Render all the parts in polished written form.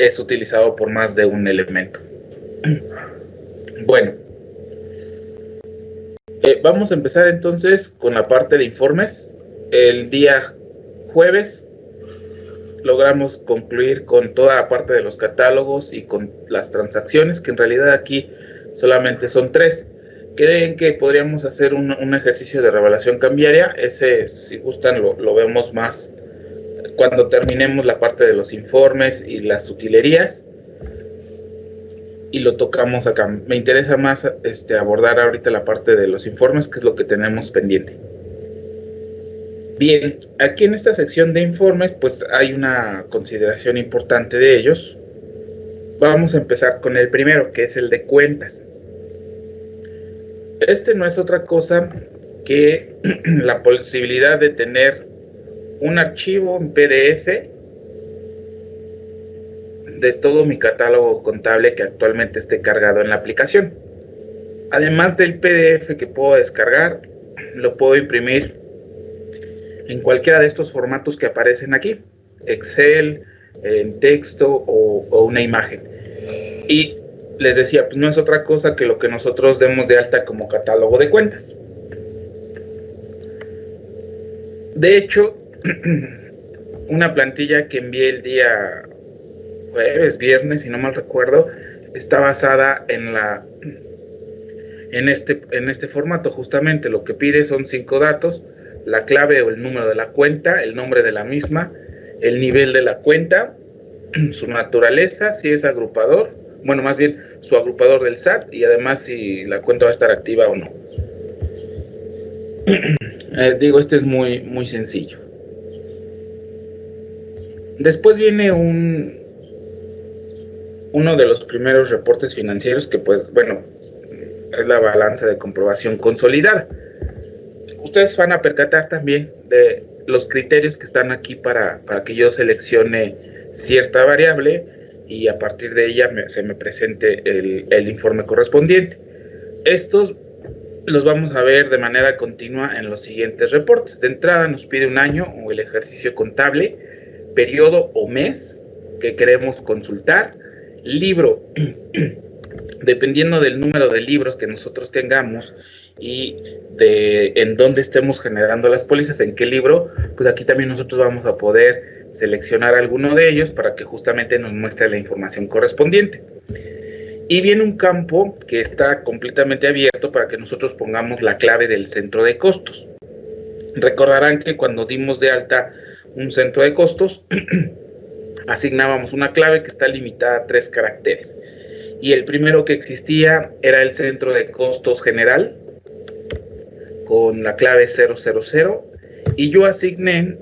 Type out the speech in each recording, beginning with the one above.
es utilizado por más de un elemento. Bueno, vamos a empezar entonces con la parte de informes. El día jueves logramos concluir con toda la parte de los catálogos y con las transacciones, que en realidad aquí solamente son 3. ¿Creen que podríamos hacer un ejercicio de revelación cambiaria? Ese, si gustan, lo vemos más cuando terminemos la parte de los informes y las utilerías, y lo tocamos acá. Me interesa más abordar ahorita la parte de los informes, que es lo que tenemos pendiente. Bien, aquí en esta sección de informes pues hay una consideración importante de ellos. Vamos a empezar con el primero, que es el de cuentas. Este no es otra cosa que la posibilidad de tener un archivo en PDF de todo mi catálogo contable que actualmente esté cargado en la aplicación. Además del PDF que puedo descargar, lo puedo imprimir en cualquiera de estos formatos que aparecen aquí: Excel, en texto o una imagen. Y les decía, pues no es otra cosa que lo que nosotros demos de alta como catálogo de cuentas. De hecho, una plantilla que envié el día jueves, viernes, si no mal recuerdo, está basada en este formato. Justamente lo que pide son 5 datos: la clave o el número de la cuenta, el nombre de la misma, el nivel de la cuenta, su naturaleza, si es agrupador, bueno, más bien su agrupador del SAT, y además si la cuenta va a estar activa o no. Digo, este es muy, muy sencillo. Después viene uno de los primeros reportes financieros, que pues, bueno, es la balanza de comprobación consolidada. Ustedes van a percatar también de los criterios que están aquí para que yo seleccione cierta variable y a partir de ella se me presente el informe correspondiente. Estos los vamos a ver de manera continua en los siguientes reportes. De entrada nos pide un año o el ejercicio contable, periodo o mes que queremos consultar, libro, dependiendo del número de libros que nosotros tengamos y en dónde estemos generando las pólizas, en qué libro, pues aquí también nosotros vamos a poder seleccionar alguno de ellos para que justamente nos muestre la información correspondiente. Y viene un campo que está completamente abierto para que nosotros pongamos la clave del centro de costos. Recordarán que cuando dimos de alta un centro de costos, asignábamos una clave que está limitada a 3 caracteres. Y el primero que existía era el centro de costos general, con la clave 000, y yo asigné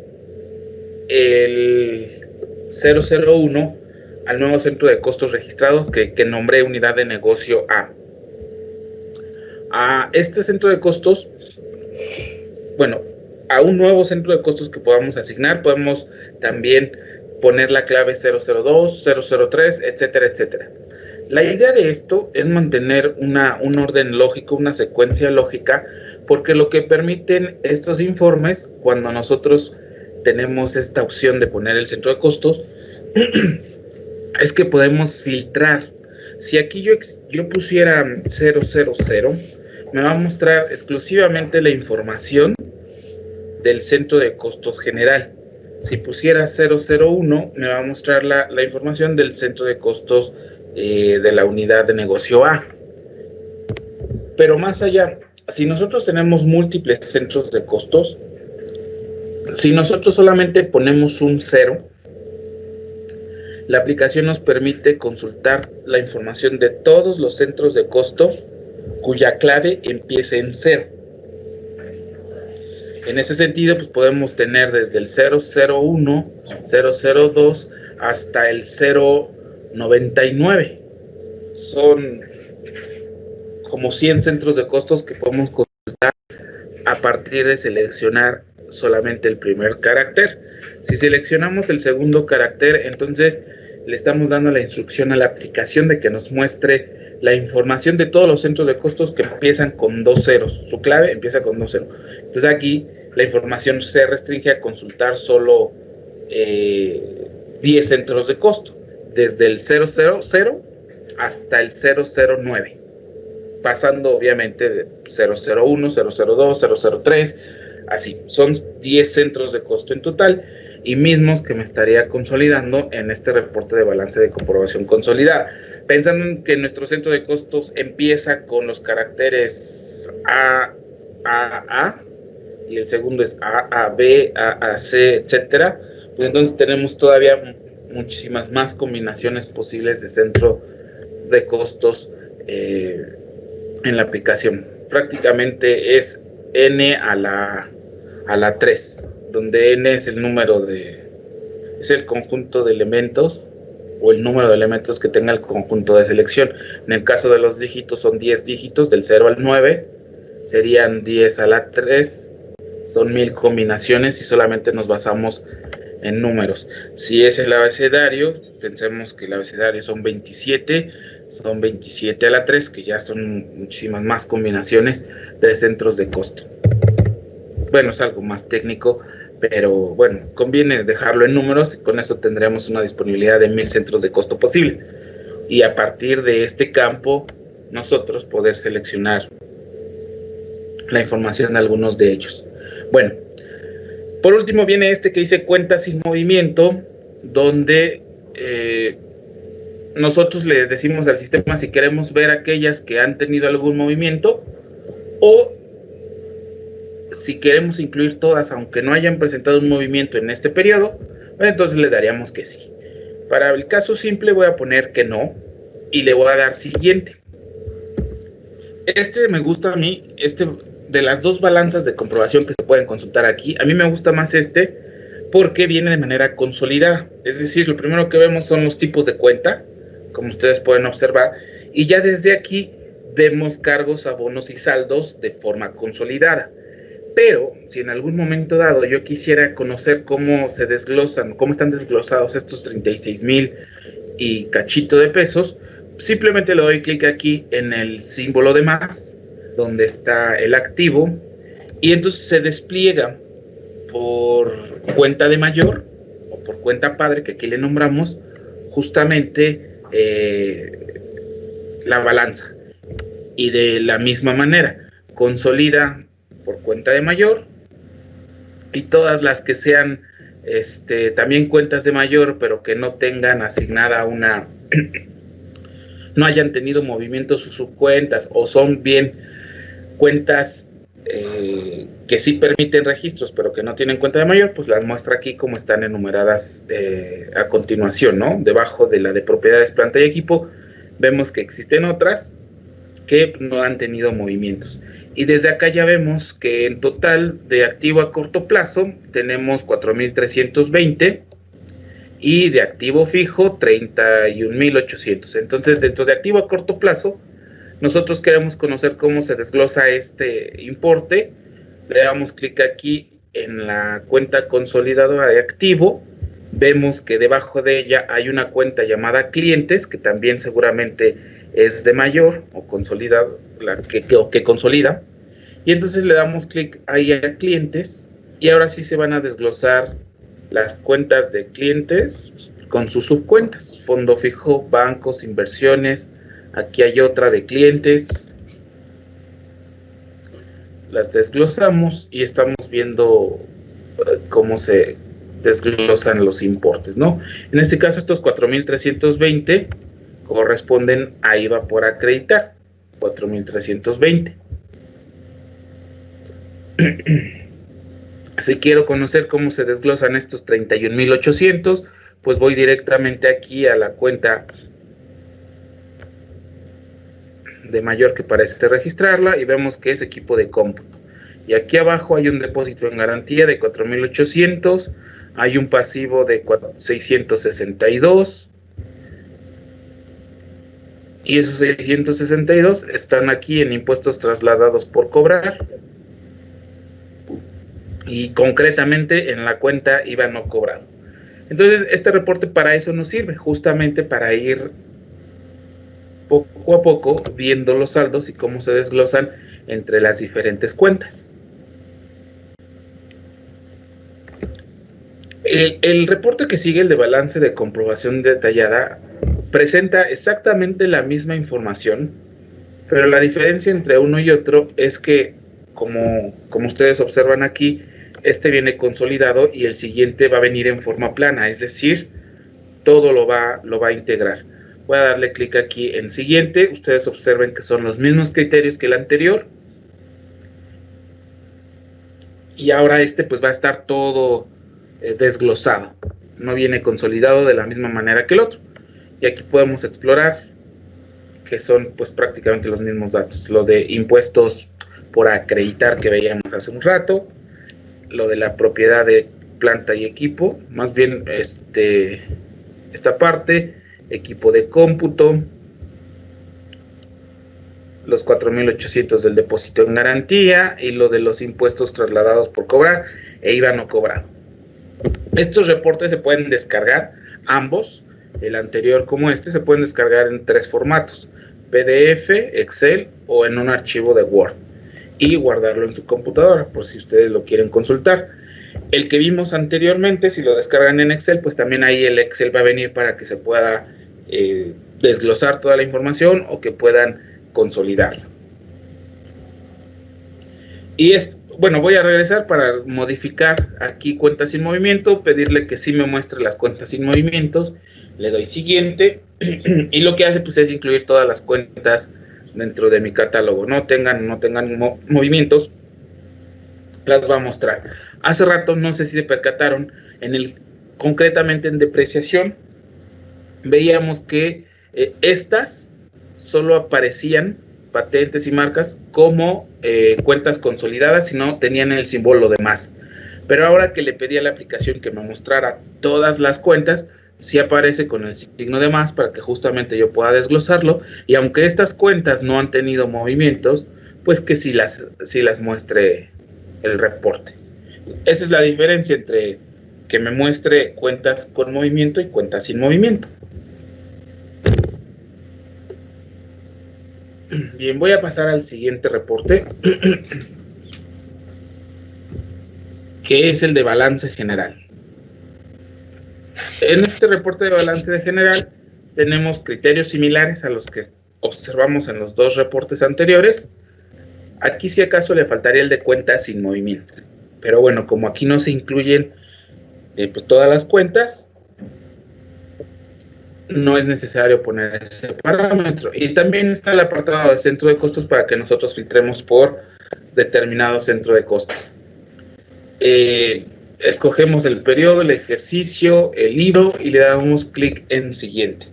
el 001 al nuevo centro de costos registrado que nombré unidad de negocio A. A este centro de costos, bueno, a un nuevo centro de costos que podamos asignar, podemos también poner la clave 002, 003, etcétera, etcétera. La idea de esto es mantener un orden lógico, una secuencia lógica, porque lo que permiten estos informes, cuando nosotros tenemos esta opción de poner el centro de costos, es que podemos filtrar. Si aquí yo pusiera 000, me va a mostrar exclusivamente la información del centro de costos general. Si pusiera 001, me va a mostrar la información del centro de costos de la unidad de negocio A. Pero más allá, si nosotros tenemos múltiples centros de costos, si nosotros solamente ponemos un 0, la aplicación nos permite consultar la información de todos los centros de costos cuya clave empiece en 0. En ese sentido, pues podemos tener desde el 001, 002 hasta el 099. Son como 100 centros de costos que podemos consultar a partir de seleccionar solamente el primer carácter. Si seleccionamos el segundo carácter, entonces le estamos dando la instrucción a la aplicación de que nos muestre la información de todos los centros de costos que empiezan con 2 ceros. Su clave empieza con 2 ceros. Entonces aquí la información se restringe a consultar solo 10 centros de costo. desde el 000 hasta el 009, pasando obviamente de 001, 002, 003, así. Son 10 centros de costo en total y mismos que me estaría consolidando en este reporte de balance de comprobación consolidada. Pensando en que nuestro centro de costos empieza con los caracteres A, y el segundo es A, B, A, C, etcétera, pues entonces tenemos todavía muchísimas más combinaciones posibles de centro de costos en la aplicación. Prácticamente es n a la 3, donde n es el número es el conjunto de elementos o el número de elementos que tenga el conjunto de selección. En el caso de los dígitos son 10 dígitos, del 0 al 9 serían 10 a la 3, son 1000 combinaciones y solamente nos basamos en números. Si es el abecedario, pensemos que el abecedario son 27 a la 3, que ya son muchísimas más combinaciones de centros de costo. Bueno, es algo más técnico, pero bueno, conviene dejarlo en números y con eso tendremos una disponibilidad de 1000 centros de costo posible. Y a partir de este campo, nosotros poder seleccionar la información de algunos de ellos. Bueno, por último viene este que dice cuentas sin movimiento, donde nosotros le decimos al sistema si queremos ver aquellas que han tenido algún movimiento o si queremos incluir todas aunque no hayan presentado un movimiento en este periodo, bueno, entonces le daríamos que sí. Para el caso simple voy a poner que no y le voy a dar siguiente. Este me gusta a mí, de las dos balanzas de comprobación que se pueden consultar aquí, a mí me gusta más porque viene de manera consolidada. Es decir, lo primero que vemos son los tipos de cuenta, como ustedes pueden observar, y ya desde aquí vemos cargos, abonos y saldos de forma consolidada. Pero si en algún momento dado yo quisiera conocer cómo se desglosan, cómo están desglosados estos 36,000 y cachito de pesos, simplemente le doy clic aquí en el símbolo de más, donde está el activo, y entonces se despliega por cuenta de mayor o por cuenta padre, que aquí le nombramos justamente la balanza. Y de la misma manera consolida por cuenta de mayor, y todas las que sean también cuentas de mayor pero que no tengan asignada una no hayan tenido movimientos sus subcuentas o son bien cuentas que sí permiten registros pero que no tienen cuenta de mayor, pues las muestra aquí como están enumeradas a continuación, ¿no? Debajo de la de propiedades, planta y equipo vemos que existen otras que no han tenido movimientos. Y desde acá ya vemos que en total de activo a corto plazo tenemos 4,320 y de activo fijo 31,800. Entonces, dentro de activo a corto plazo, nosotros queremos conocer cómo se desglosa este importe. Le damos clic aquí en la cuenta consolidadora de activo. Vemos que debajo de ella hay una cuenta llamada clientes, que también seguramente es de mayor o consolidado, que consolida, y entonces le damos clic ahí a clientes y ahora sí se van a desglosar las cuentas de clientes con sus subcuentas, fondo fijo, bancos, inversiones. Aquí hay otra de clientes, las desglosamos y estamos viendo cómo se desglosan los importes, ¿no? En este caso estos 4,320 corresponden a IVA por acreditar, 4,320. Si quiero conocer cómo se desglosan estos 31,800, pues voy directamente aquí a la cuenta de mayor que parece registrarla y vemos que es equipo de cómputo. Y aquí abajo hay un depósito en garantía de 4,800, hay un pasivo de 662. Y esos 662 están aquí en impuestos trasladados por cobrar y concretamente en la cuenta IVA no cobrado. Entonces este reporte para eso nos sirve, justamente para ir poco a poco viendo los saldos y cómo se desglosan entre las diferentes cuentas. El reporte que sigue, el de balance de comprobación detallada, presenta exactamente la misma información, pero la diferencia entre uno y otro es que, como ustedes observan aquí, este viene consolidado y el siguiente va a venir en forma plana, es decir, todo lo va a integrar. Voy a darle clic aquí en siguiente, ustedes observen que son los mismos criterios que el anterior, y ahora este pues va a estar todo desglosado, no viene consolidado de la misma manera que el otro. Y aquí podemos explorar que son pues prácticamente los mismos datos, lo de impuestos por acreditar que veíamos hace un rato, lo de la propiedad de planta y equipo, más bien esta parte, equipo de cómputo, los 4.800 del depósito en garantía y lo de los impuestos trasladados por cobrar e IVA no cobrado. Estos reportes se pueden descargar, ambos, el anterior como este, se pueden descargar en 3 formatos: PDF, Excel o en un archivo de Word, y guardarlo en su computadora por si ustedes lo quieren consultar. El que vimos anteriormente, si lo descargan en Excel, pues también ahí el Excel va a venir para que se pueda desglosar toda la información o que puedan consolidarla. Y bueno, voy a regresar para modificar aquí cuentas sin movimiento, pedirle que sí me muestre las cuentas sin movimientos, le doy siguiente y lo que hace pues es incluir todas las cuentas dentro de mi catálogo, no tengan movimientos, las va a mostrar. Hace rato, no sé si se percataron, concretamente en depreciación, veíamos que estas solo aparecían, patentes y marcas, como cuentas consolidadas, y no tenían el símbolo de más. Pero ahora que le pedí a la aplicación que me mostrara todas las cuentas, sí aparece con el signo de más para que justamente yo pueda desglosarlo, y aunque estas cuentas no han tenido movimientos, pues que sí las muestre el reporte. Esa es la diferencia entre que me muestre cuentas con movimiento y cuentas sin movimiento. Bien, voy a pasar al siguiente reporte, que es el de balance general. En este reporte de balance general tenemos criterios similares a los que observamos en los 2 reportes anteriores. Aquí si acaso le faltaría el de cuentas sin movimiento, pero bueno, como aquí no se incluyen pues todas las cuentas, no es necesario poner ese parámetro. Y también está el apartado de centro de costos para que nosotros filtremos por determinado centro de costos. Escogemos el periodo, el ejercicio, el libro y le damos clic en siguiente.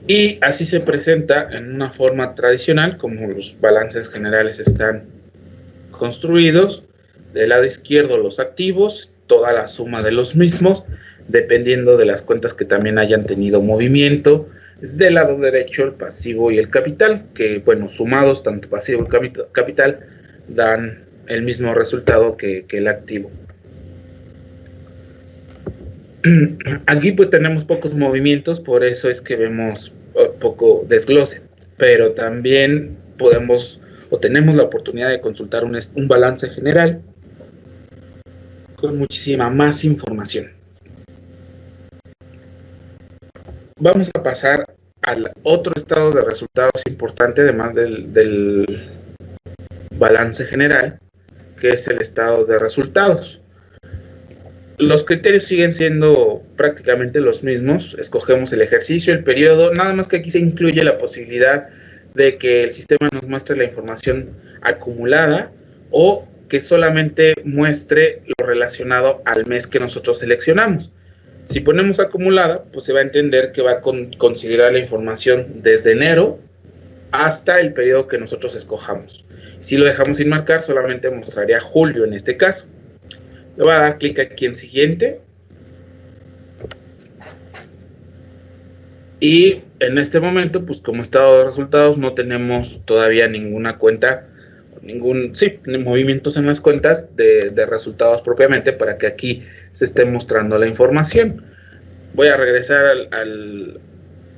Y así se presenta en una forma tradicional, como los balances generales están construidos. Del lado izquierdo los activos, toda la suma de los mismos, dependiendo de las cuentas que también hayan tenido movimiento. Del lado derecho el pasivo y el capital, que bueno, sumados tanto pasivo y capital dan el mismo resultado que el activo. Aquí pues tenemos pocos movimientos, por eso es que vemos poco desglose, pero también podemos o tenemos la oportunidad de consultar un balance general con muchísima más información. Vamos a pasar al otro estado de resultados importante, además del balance general, que es el estado de resultados. Los criterios siguen siendo prácticamente los mismos. Escogemos el ejercicio, el periodo, nada más que aquí se incluye la posibilidad de que el sistema nos muestre la información acumulada o que solamente muestre lo relacionado al mes que nosotros seleccionamos. Si ponemos acumulada, pues se va a entender que va a considerar la información desde enero hasta el periodo que nosotros escojamos. Si lo dejamos sin marcar, solamente mostraría julio en este caso. Le voy a dar clic aquí en siguiente. Y en este momento, pues como estado de resultados, no tenemos todavía ninguna cuenta, movimientos en las cuentas de resultados propiamente para que aquí se esté mostrando la información. Voy a regresar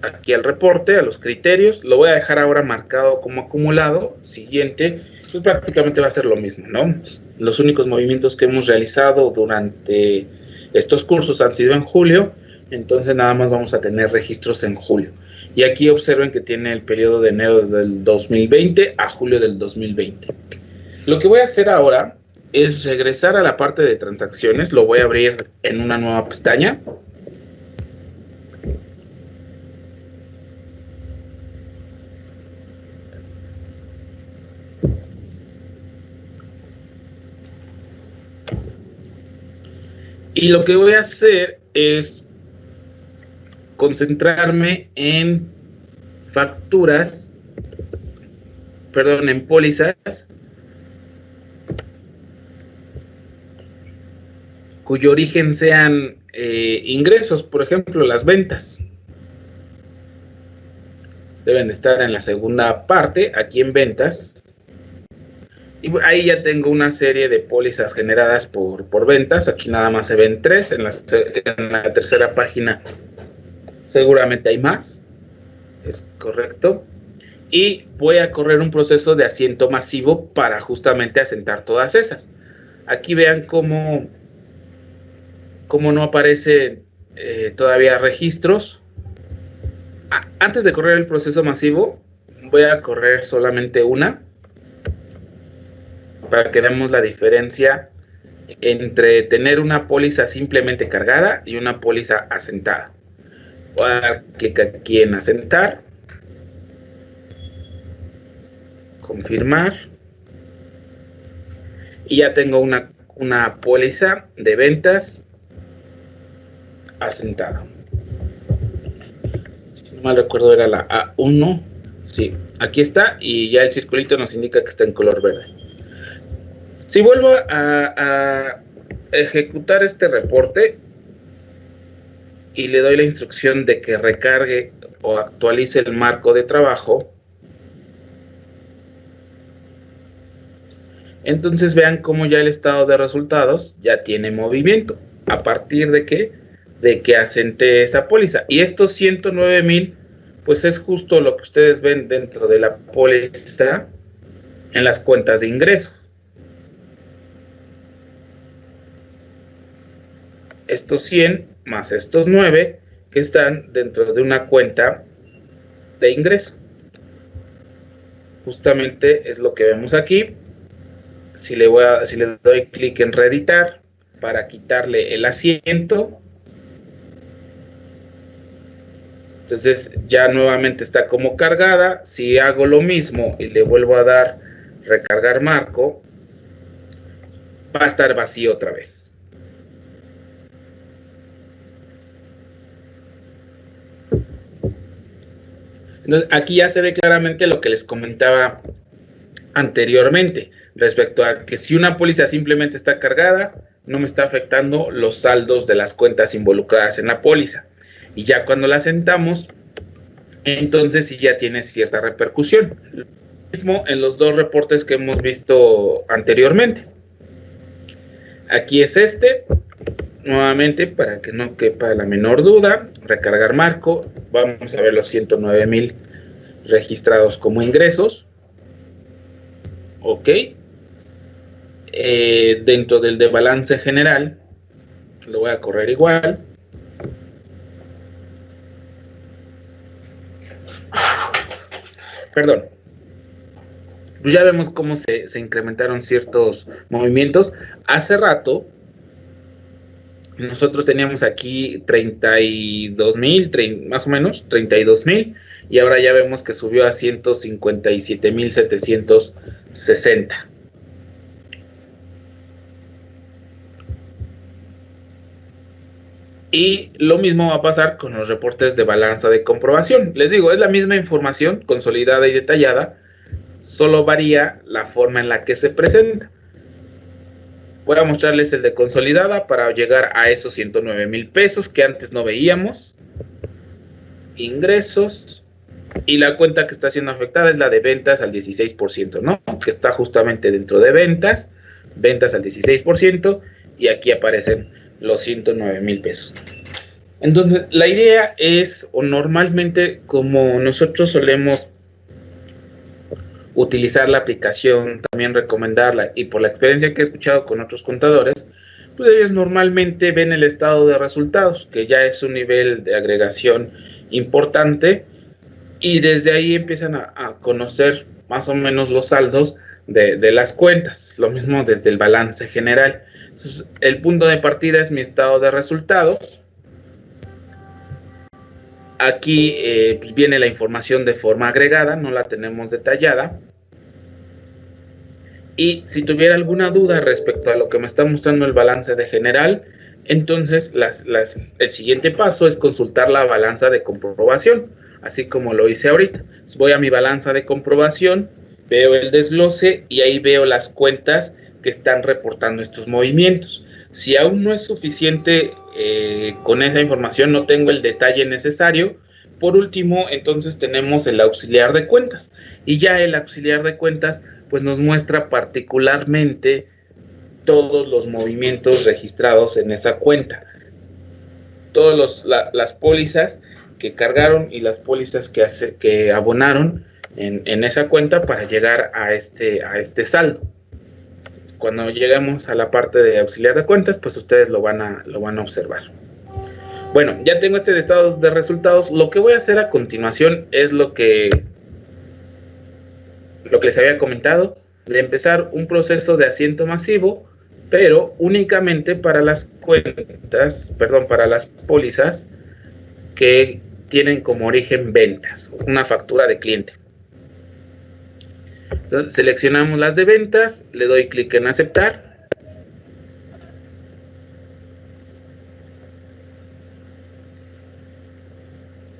aquí al reporte, a los criterios. Lo voy a dejar ahora marcado como acumulado. Siguiente. pues prácticamente va a ser lo mismo, ¿no? Los únicos movimientos que hemos realizado durante estos cursos han sido en julio, entonces nada más vamos a tener registros en julio. Y aquí observen que tiene el periodo de enero del 2020 a julio del 2020. Lo que voy a hacer ahora es regresar a la parte de transacciones, lo voy a abrir en una nueva pestaña. Y lo que voy a hacer es concentrarme en facturas, perdón, en pólizas cuyo origen sean ingresos, por ejemplo, las ventas. Deben estar en la segunda parte, aquí en ventas. Y ahí ya tengo una serie de pólizas generadas por ventas. Aquí nada más se ven 3. En la tercera página seguramente hay más. Es correcto. Y voy a correr un proceso de asiento masivo para justamente asentar todas esas. Aquí vean cómo no aparecen todavía registros. Antes de correr el proceso masivo, voy a correr solamente una, para que veamos la diferencia entre tener una póliza simplemente cargada y una póliza asentada. Voy a dar clic aquí en asentar, confirmar, y ya tengo una póliza de ventas asentada. Si no mal recuerdo era la A1, sí, aquí está, y ya el circulito nos indica que está en color verde. Si vuelvo a ejecutar este reporte y le doy la instrucción de que recargue o actualice el marco de trabajo, entonces vean cómo ya el estado de resultados ya tiene movimiento. ¿A partir de qué? De que asenté esa póliza. Y estos 109,000, pues es justo lo que ustedes ven dentro de la póliza en las cuentas de ingresos. Estos 100 más estos 9 que están dentro de una cuenta de ingreso. Justamente es lo que vemos aquí. Si le doy clic en reeditar para quitarle el asiento, entonces ya nuevamente está como cargada. Si hago lo mismo y le vuelvo a dar recargar marco, va a estar vacío otra vez. Entonces, aquí ya se ve claramente lo que les comentaba anteriormente, respecto a que si una póliza simplemente está cargada, no me está afectando los saldos de las cuentas involucradas en la póliza. Y ya cuando la asentamos, entonces sí ya tiene cierta repercusión. Lo mismo en los dos reportes que hemos visto anteriormente. Aquí es nuevamente, para que no quepa la menor duda, recargar marco. Vamos a ver los 109,000 registrados como ingresos. Ok. Dentro del de balance general, lo voy a correr igual. Perdón. Pues ya vemos cómo se incrementaron ciertos movimientos. Hace rato nosotros teníamos aquí 32,000, más o menos, 32,000, y ahora ya vemos que subió a 157,760. Y lo mismo va a pasar con los reportes de balanza de comprobación. Les digo, es la misma información consolidada y detallada, solo varía la forma en la que se presenta. Voy a mostrarles el de consolidada para llegar a esos 109,000 pesos que antes no veíamos. Ingresos. Y la cuenta que está siendo afectada es la de ventas al 16%, ¿no? Que está justamente dentro de ventas. Ventas al 16%. Y aquí aparecen los 109,000 pesos. Entonces, la idea es, o normalmente como nosotros solemos utilizar la aplicación, también recomendarla, y por la experiencia que he escuchado con otros contadores, pues ellos normalmente ven el estado de resultados, que ya es un nivel de agregación importante, y desde ahí empiezan a conocer más o menos los saldos de las cuentas, lo mismo desde el balance general. Entonces, el punto de partida es mi estado de resultados. Aquí pues viene la información de forma agregada, no la tenemos detallada. Y si tuviera alguna duda respecto a lo que me está mostrando el balance de general, entonces el siguiente paso es consultar la balanza de comprobación, así como lo hice ahorita. Entonces voy a mi balanza de comprobación, veo el desglose y ahí veo las cuentas que están reportando estos movimientos. Si aún no es suficiente con esa información, no tengo el detalle necesario, por último, entonces tenemos el auxiliar de cuentas. Y ya el auxiliar de cuentas pues nos muestra particularmente todos los movimientos registrados en esa cuenta. Todas las pólizas que cargaron y las pólizas que abonaron en esa cuenta para llegar a este saldo. Cuando llegamos a la parte de auxiliar de cuentas, pues ustedes lo van a observar. Bueno, ya tengo este estado de resultados. Lo que voy a hacer a continuación es lo que les había comentado, de empezar un proceso de asiento masivo, pero únicamente para las cuentas, para las pólizas que tienen como origen ventas, una factura de cliente. Entonces, seleccionamos las de ventas, le doy clic en aceptar.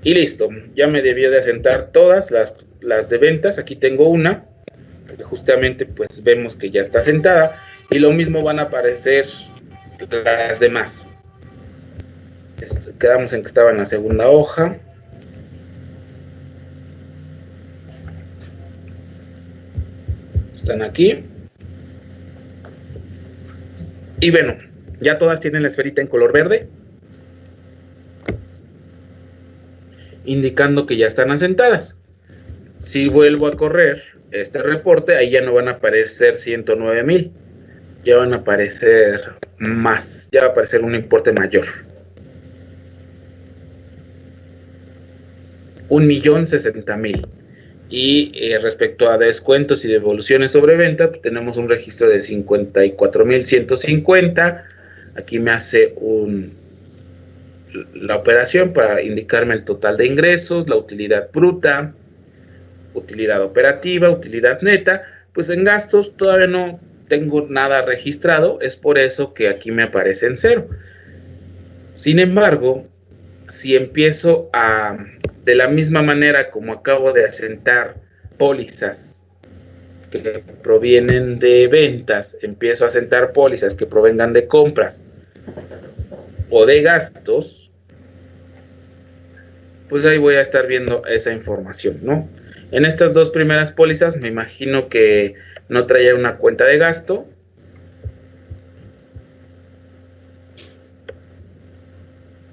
Y listo, ya me debió de asentar todas las de ventas. Aquí tengo una, que justamente pues vemos que ya está asentada. Y lo mismo van a aparecer las demás. Quedamos en que estaba en la segunda hoja. Están aquí. Y bueno, ya todas tienen la esferita en color verde, indicando que ya están asentadas. Si vuelvo a correr este reporte, ahí ya no van a aparecer 109,000, ya van a aparecer más, ya va a aparecer un importe mayor. 1,060,000. Y respecto a descuentos y devoluciones sobre venta, pues tenemos un registro de 54,150. Aquí me hace la operación para indicarme el total de ingresos, la utilidad bruta, utilidad operativa, utilidad neta. Pues en gastos todavía no tengo nada registrado, es por eso que aquí me aparece en cero. Sin embargo, si empiezo de la misma manera como acabo de asentar pólizas que provienen de ventas, empiezo a asentar pólizas que provengan de compras o de gastos, pues ahí voy a estar viendo esa información, ¿no? En estas dos primeras pólizas me imagino que no traía una cuenta de gasto,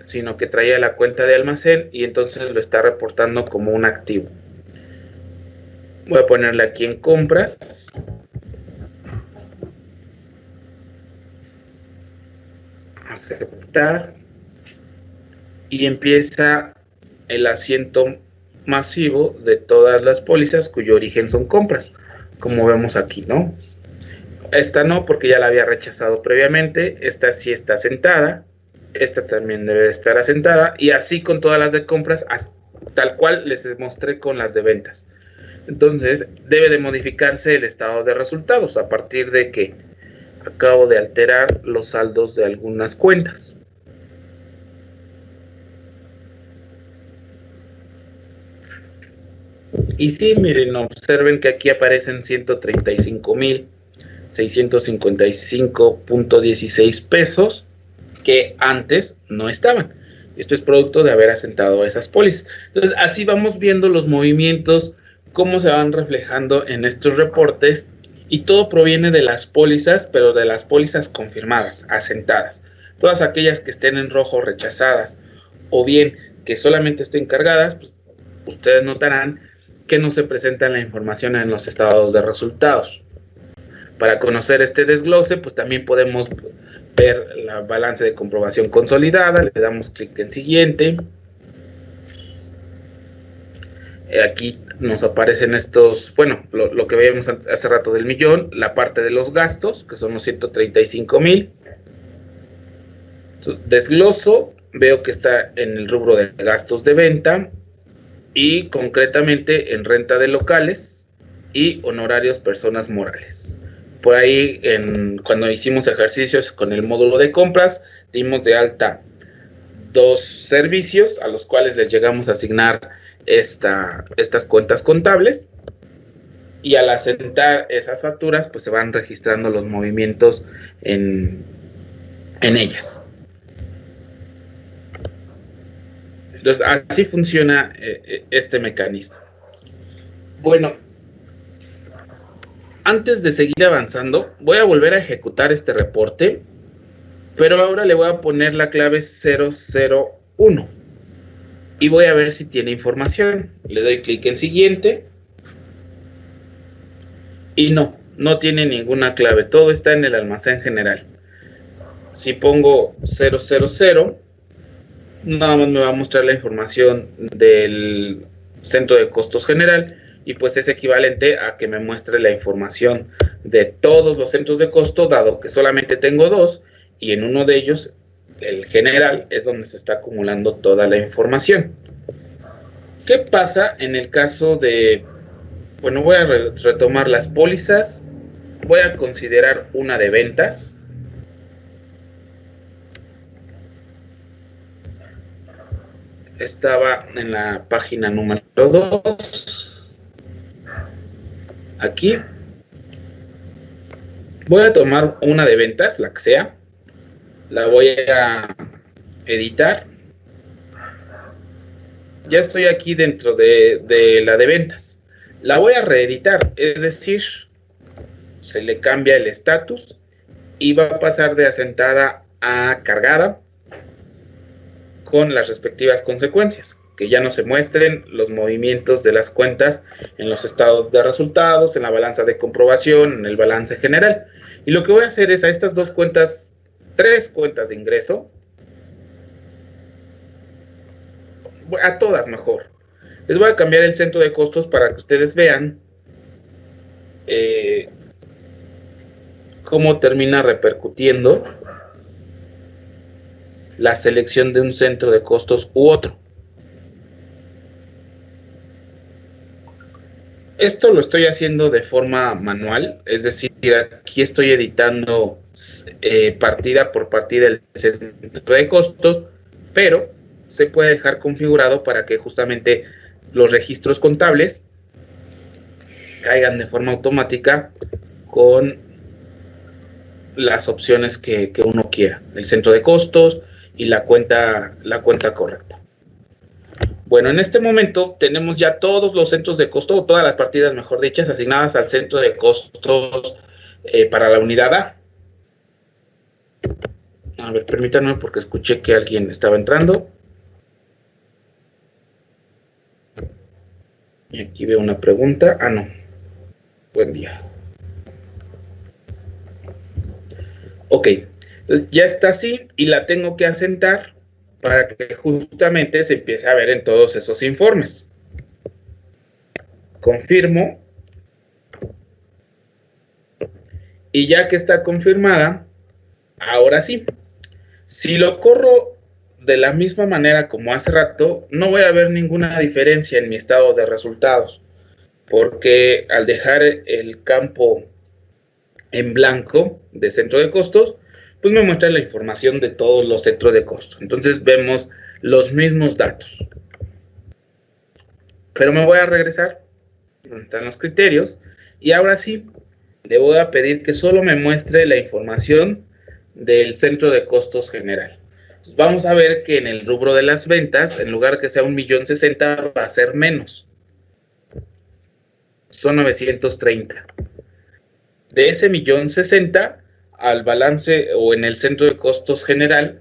sino que traía la cuenta de almacén y entonces lo está reportando como un activo. Voy a ponerle aquí en compras. Aceptar. Y empieza el asiento masivo de todas las pólizas cuyo origen son compras, como vemos aquí, ¿no? Esta no, porque ya la había rechazado previamente. Esta sí está asentada. Esta también debe estar asentada. Y así con todas las de compras, tal cual les mostré con las de ventas. Entonces, debe de modificarse el estado de resultados a partir de que acabo de alterar los saldos de algunas cuentas. Y sí, miren, observen que aquí aparecen 135,655.16 pesos que antes no estaban. Esto es producto de haber asentado esas pólizas. Entonces, así vamos viendo los movimientos, cómo se van reflejando en estos reportes, y todo proviene de las pólizas, pero de las pólizas confirmadas, asentadas. Todas aquellas que estén en rojo rechazadas, o bien que solamente estén cargadas, pues ustedes notarán que no se presenta en la información en los estados de resultados. Para conocer este desglose, pues también podemos ver la balanza de comprobación consolidada. Le damos clic en siguiente. Aquí nos aparecen estos, bueno, lo que veíamos hace rato del millón, la parte de los gastos, que son los 135,000. Desgloso, veo que está en el rubro de gastos de venta y concretamente en renta de locales y honorarios personas morales. Por ahí, cuando hicimos ejercicios con el módulo de compras, dimos de alta 2 servicios a los cuales les llegamos a asignar estas cuentas contables, y al asentar esas facturas, pues se van registrando los movimientos en ellas. Entonces, así funciona este mecanismo. Bueno, antes de seguir avanzando, voy a volver a ejecutar este reporte, pero ahora le voy a poner la clave 001 y voy a ver si tiene información. Le doy clic en siguiente y no tiene ninguna clave, todo está en el almacén general. Si pongo 000, nada más me va a mostrar la información del centro de costos general, y pues es equivalente a que me muestre la información de todos los centros de costo, dado que solamente tengo 2, y en uno de ellos, el general, es donde se está acumulando toda la información. ¿Qué pasa en el caso de, bueno, voy a retomar las pólizas, voy a considerar una de ventas? Estaba en la página número 2. Aquí voy a tomar una de ventas, la que sea, la voy a editar. Ya estoy aquí dentro de la de ventas. La voy a reeditar, es decir, se le cambia el estatus y va a pasar de asentada a cargada, con las respectivas consecuencias, que ya no se muestren los movimientos de las cuentas en los estados de resultados, en la balanza de comprobación, en el balance general. Y lo que voy a hacer es a estas 2 cuentas, 3 cuentas de ingreso, a todas mejor, les voy a cambiar el centro de costos para que ustedes vean cómo termina repercutiendo la selección de un centro de costos u otro. Esto lo estoy haciendo de forma manual, es decir, aquí estoy editando partida por partida el centro de costos, pero se puede dejar configurado para que justamente los registros contables caigan de forma automática con las opciones que uno quiera, el centro de costos y la cuenta correcta. Bueno, en este momento tenemos ya todos los centros de costo, o todas las partidas, mejor dichas, asignadas al centro de costos para la unidad A. A ver, permítanme porque escuché que alguien estaba entrando. Y aquí veo una pregunta. Ah, no. Buen día. Ok, ya está así y la tengo que asentar para que justamente se empiece a ver en todos esos informes. Confirmo. Y ya que está confirmada, ahora sí, si lo corro de la misma manera como hace rato, no voy a ver ninguna diferencia en mi estado de resultados, porque al dejar el campo en blanco de centro de costos, pues me muestra la información de todos los centros de costo. Entonces vemos los mismos datos. Pero me voy a regresar donde están los criterios y ahora sí le voy a pedir que solo me muestre la información del centro de costos general. Entonces vamos a ver que en el rubro de las ventas, en lugar de que sea 1,060,000, va a ser menos. Son 930. De ese 1,060,000 al balance o en el centro de costos general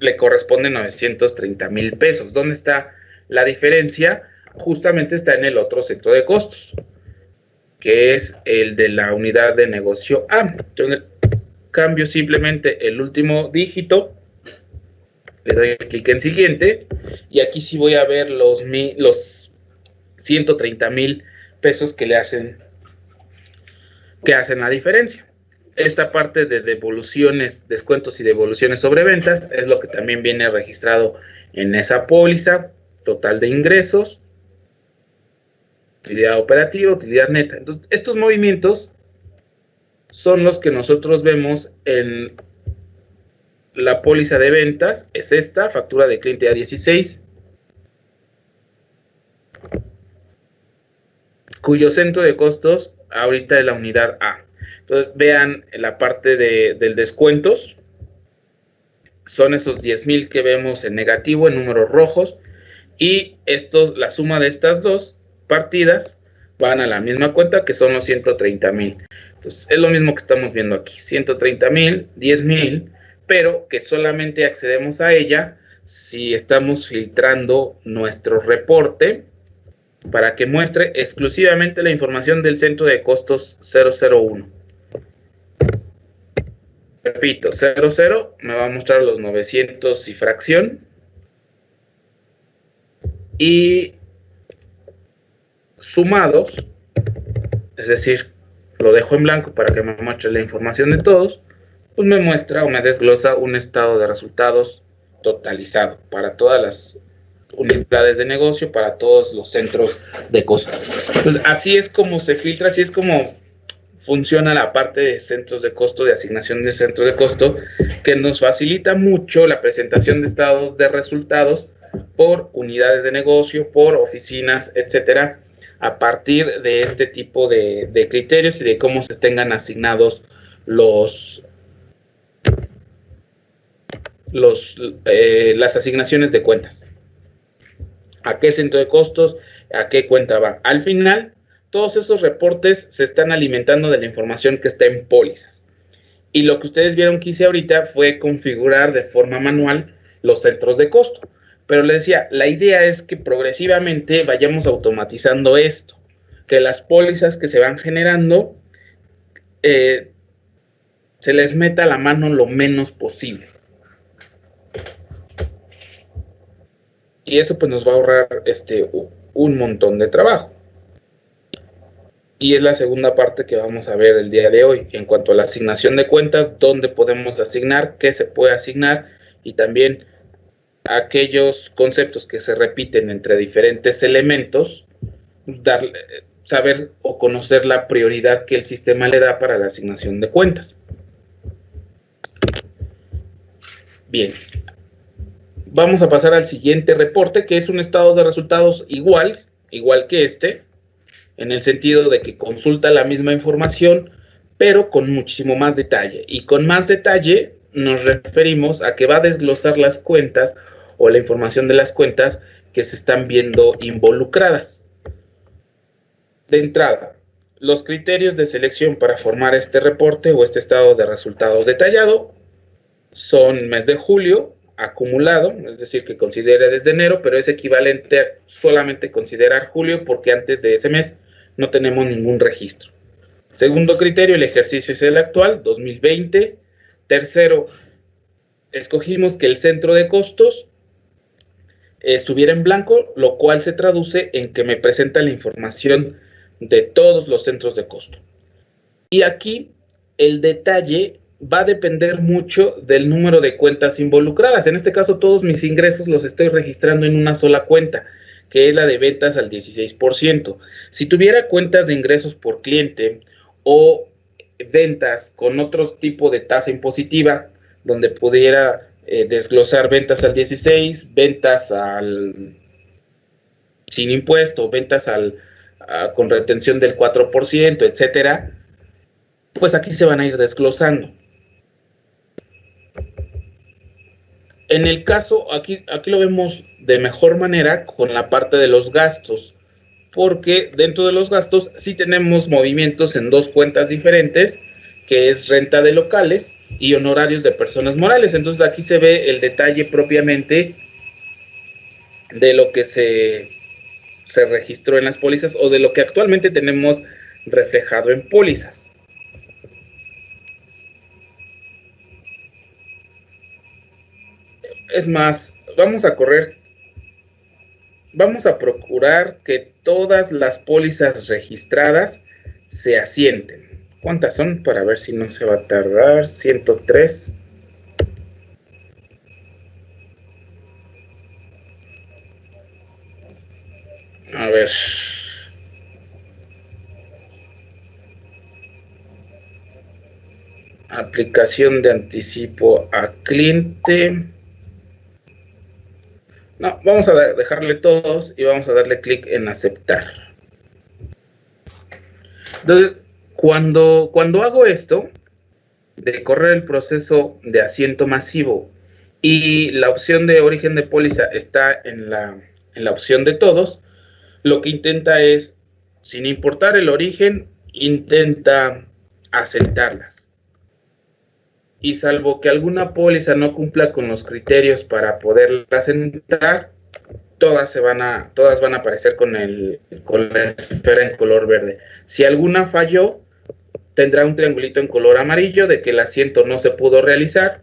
le corresponde 930,000 pesos. ¿Dónde está la diferencia? justamente está en el otro centro de costos, que es el de la unidad de negocio A. Entonces, cambio simplemente el último dígito, le doy clic en siguiente, y aquí sí voy a ver los 130,000 pesos que hacen la diferencia. Esta parte de devoluciones, descuentos y devoluciones sobre ventas es lo que también viene registrado en esa póliza, total de ingresos, utilidad operativa, utilidad neta. Entonces, estos movimientos son los que nosotros vemos en la póliza de ventas, es esta, factura de cliente A16, cuyo centro de costos ahorita es la unidad A. Entonces, vean la parte del descuentos, son esos 10,000 que vemos en negativo, en números rojos, y la suma de estas dos partidas van a la misma cuenta, que son los 130,000. Entonces, es lo mismo que estamos viendo aquí, 130,000, 10,000, pero que solamente accedemos a ella si estamos filtrando nuestro reporte para que muestre exclusivamente la información del centro de costos 001. Repito, 00 me va a mostrar los 900 y fracción. Y sumados, es decir, lo dejo en blanco para que me muestre la información de todos, pues me muestra o me desglosa un estado de resultados totalizado para todas las unidades de negocio, para todos los centros de costo. Pues así es como se filtra, así es como funciona la parte de centros de costo, de asignación de centros de costo, que nos facilita mucho la presentación de estados de resultados por unidades de negocio, por oficinas, etcétera, a partir de este tipo de criterios y de cómo se tengan asignados las asignaciones de cuentas. ¿A qué centro de costos? ¿A qué cuenta va? Al final, todos esos reportes se están alimentando de la información que está en pólizas. Y lo que ustedes vieron que hice ahorita fue configurar de forma manual los centros de costo. Pero les decía, la idea es que progresivamente vayamos automatizando esto, que las pólizas que se van generando se les meta la mano lo menos posible. Y eso pues nos va a ahorrar un montón de trabajo. Y es la segunda parte que vamos a ver el día de hoy, en cuanto a la asignación de cuentas, dónde podemos asignar, qué se puede asignar, y también aquellos conceptos que se repiten entre diferentes elementos, saber o conocer la prioridad que el sistema le da para la asignación de cuentas. Bien, vamos a pasar al siguiente reporte, que es un estado de resultados igual que este, en el sentido de que consulta la misma información, pero con muchísimo más detalle. Y con más detalle nos referimos a que va a desglosar las cuentas o la información de las cuentas que se están viendo involucradas. De entrada, los criterios de selección para formar este reporte o este estado de resultados detallado son mes de julio, acumulado, es decir, que considere desde enero, pero es equivalente a solamente considerar julio porque antes de ese mes no tenemos ningún registro. Segundo criterio, el ejercicio es el actual, 2020. Tercero, escogimos que el centro de costos estuviera en blanco, lo cual se traduce en que me presenta la información de todos los centros de costo. Y aquí el detalle va a depender mucho del número de cuentas involucradas. En este caso, todos mis ingresos los estoy registrando en una sola cuenta, que es la de ventas al 16%. Si tuviera cuentas de ingresos por cliente o ventas con otro tipo de tasa impositiva, donde pudiera desglosar ventas al 16, ventas sin impuesto, ventas con retención del 4%, etcétera, pues aquí se van a ir desglosando. En el caso, aquí lo vemos de mejor manera con la parte de los gastos, porque dentro de los gastos sí tenemos movimientos en dos cuentas diferentes, que es renta de locales y honorarios de personas morales. Entonces aquí se ve el detalle propiamente de lo que se se registró en las pólizas o de lo que actualmente tenemos reflejado en pólizas. Es más, vamos a procurar que todas las pólizas registradas se asienten. ¿Cuántas son? Para ver si no se va a tardar. 103. A ver. Aplicación de anticipo a cliente. No, vamos a dejarle todos y vamos a darle clic en aceptar. Entonces, cuando hago esto, de correr el proceso de asiento masivo y la opción de origen de póliza está en la opción de todos, lo que intenta es, sin importar el origen, intenta asentarlas. Y salvo que alguna póliza no cumpla con los criterios para poderla asentar, todas van a aparecer con la esfera en color verde. Si alguna falló, tendrá un triangulito en color amarillo de que el asiento no se pudo realizar.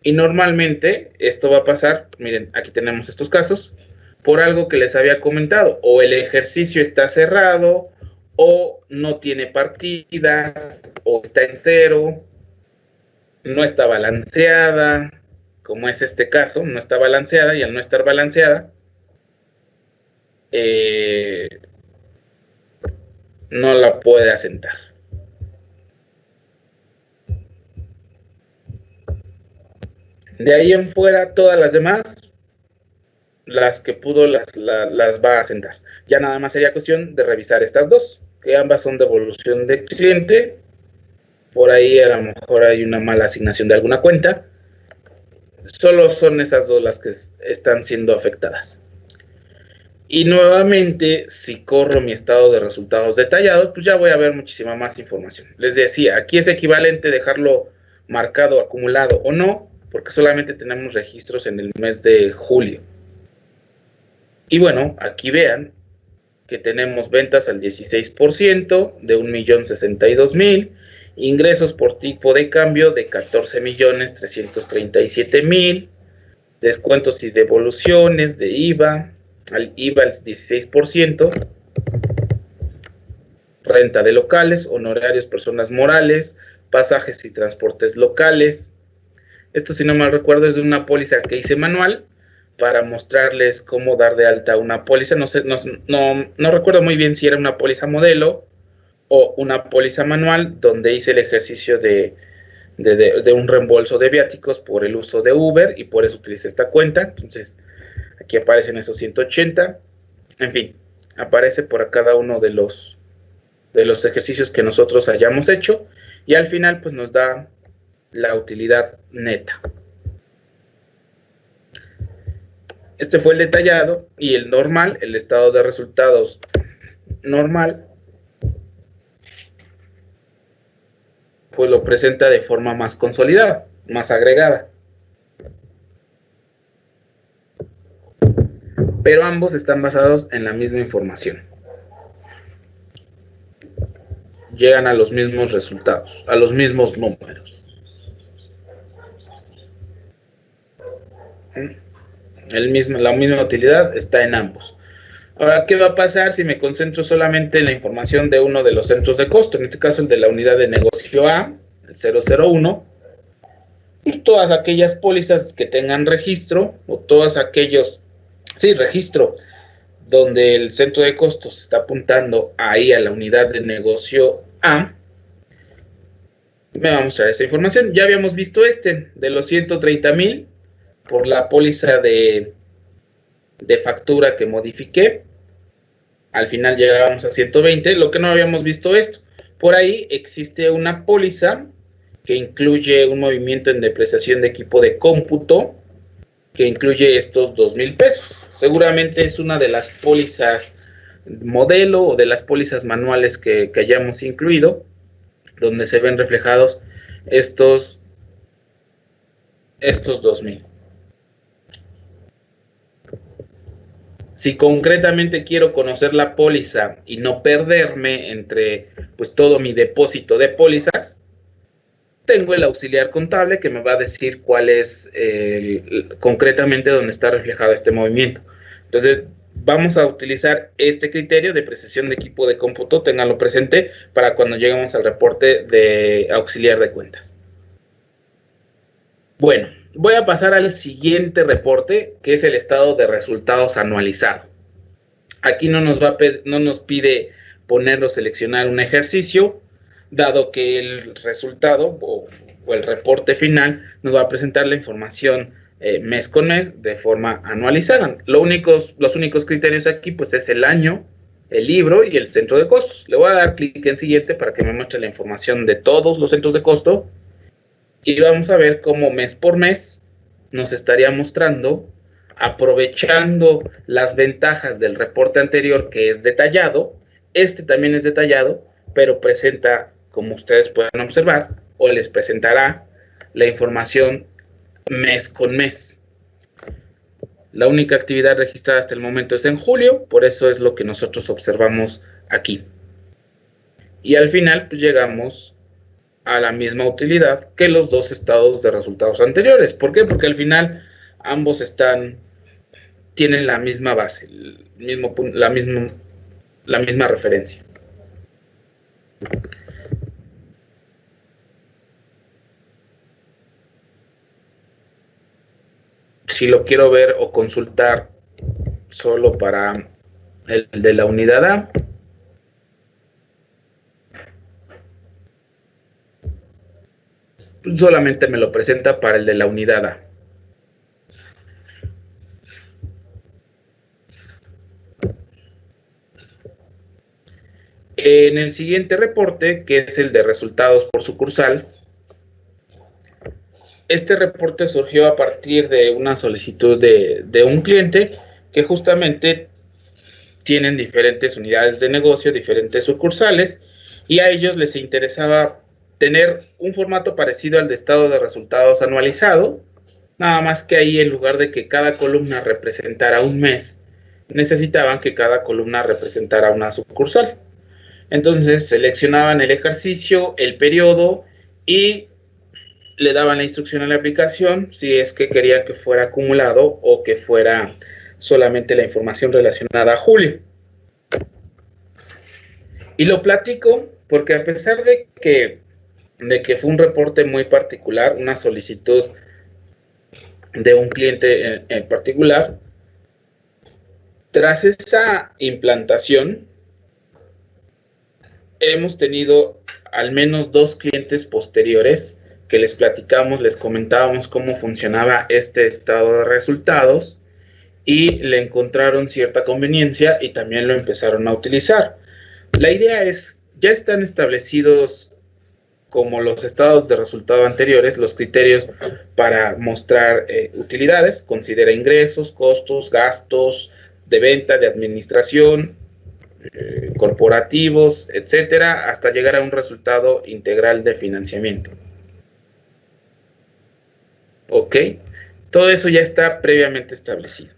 Y normalmente esto va a pasar, miren, aquí tenemos estos casos, por algo que les había comentado, o el ejercicio está cerrado, o no tiene partidas, o está en cero, no está balanceada, como es este caso, no está balanceada, y al no estar balanceada, no la puede asentar. De ahí en fuera, todas las demás, las que pudo, las va a asentar. Ya nada más sería cuestión de revisar estas dos, que ambas son devolución de cliente. Por ahí a lo mejor hay una mala asignación de alguna cuenta. Solo son esas dos las que están siendo afectadas. Y nuevamente, si corro mi estado de resultados detallado, pues ya voy a ver muchísima más información. Les decía, aquí es equivalente dejarlo marcado, acumulado o no, porque solamente tenemos registros en el mes de julio. Y bueno, aquí vean que tenemos ventas al 16% de 1.062.000, ingresos por tipo de cambio de 14.337.000, descuentos y devoluciones de IVA, al IVA al 16%, renta de locales, honorarios personas morales, pasajes y transportes locales. Esto, si no mal recuerdo, es de una póliza que hice manual para mostrarles cómo dar de alta una póliza. No recuerdo muy bien si era una póliza modelo o una póliza manual, donde hice el ejercicio de un reembolso de viáticos por el uso de Uber, y por eso utilicé esta cuenta. Entonces, aquí aparecen esos 180. En fin, aparece por cada uno de los ejercicios que nosotros hayamos hecho, y al final pues nos da la utilidad neta. Este fue el detallado, y el normal, el estado de resultados normal, pues lo presenta de forma más consolidada, más agregada. Pero ambos están basados en la misma información. Llegan a los mismos resultados, a los mismos números. La misma utilidad está en ambos. Ahora, ¿qué va a pasar si me concentro solamente en la información de uno de los centros de costo? En este caso, el de la unidad de negocio A, el 001. Pues todas aquellas pólizas que tengan registro, o todos aquellos, registro, donde el centro de costos está apuntando ahí a la unidad de negocio A, me va a mostrar esa información. Ya habíamos visto de los 130,000 por la póliza de factura que modifiqué. Al final llegábamos a 120, lo que no habíamos visto esto. Por ahí existe una póliza que incluye un movimiento en depreciación de equipo de cómputo, que incluye estos 2,000 pesos. Seguramente es una de las pólizas modelo o de las pólizas manuales que hayamos incluido, donde se ven reflejados estos 2,000. Si concretamente quiero conocer la póliza y no perderme entre pues todo mi depósito de pólizas, tengo el auxiliar contable que me va a decir cuál es concretamente donde está reflejado este movimiento. Entonces, vamos a utilizar este criterio de precisión de equipo de cómputo, ténganlo presente para cuando lleguemos al reporte de auxiliar de cuentas. Bueno, voy a pasar al siguiente reporte, que es el estado de resultados anualizado. Aquí no nos pide poner o seleccionar un ejercicio, dado que el resultado o el reporte final nos va a presentar la información mes con mes de forma anualizada. Los únicos criterios aquí pues es el año, el libro y el centro de costos. Le voy a dar clic en siguiente para que me muestre la información de todos los centros de costo y vamos a ver cómo mes por mes nos estaría mostrando, aprovechando las ventajas del reporte anterior que es detallado. Este también es detallado, pero presenta, como ustedes pueden observar, o les presentará la información mes con mes. La única actividad registrada hasta el momento es en julio, por eso es lo que nosotros observamos aquí. Y al final pues, llegamos a la misma utilidad que los dos estados de resultados anteriores. ¿Por qué? Porque al final ambos tienen la misma base, la misma referencia. Si lo quiero ver o consultar solo para el de la unidad A, solamente me lo presenta para el de la unidad A. En el siguiente reporte, que es el de resultados por sucursal, este reporte surgió a partir de una solicitud de un cliente que justamente tienen diferentes unidades de negocio, diferentes sucursales, y a ellos les interesaba tener un formato parecido al de estado de resultados anualizado, nada más que ahí en lugar de que cada columna representara un mes, necesitaban que cada columna representara una sucursal. Entonces seleccionaban el ejercicio, el periodo y le daban la instrucción a la aplicación si es que querían que fuera acumulado o que fuera solamente la información relacionada a julio. Y lo platico porque a pesar de que fue un reporte muy particular, una solicitud de un cliente en particular, tras esa implantación hemos tenido al menos 2 clientes posteriores que les platicamos, les comentábamos cómo funcionaba este estado de resultados y le encontraron cierta conveniencia y también lo empezaron a utilizar. La idea es, ya están establecidos como los estados de resultado anteriores, los criterios para mostrar utilidades, considera ingresos, costos, gastos de venta, de administración, corporativos, etcétera, hasta llegar a un resultado integral de financiamiento. ¿Ok? Todo eso ya está previamente establecido.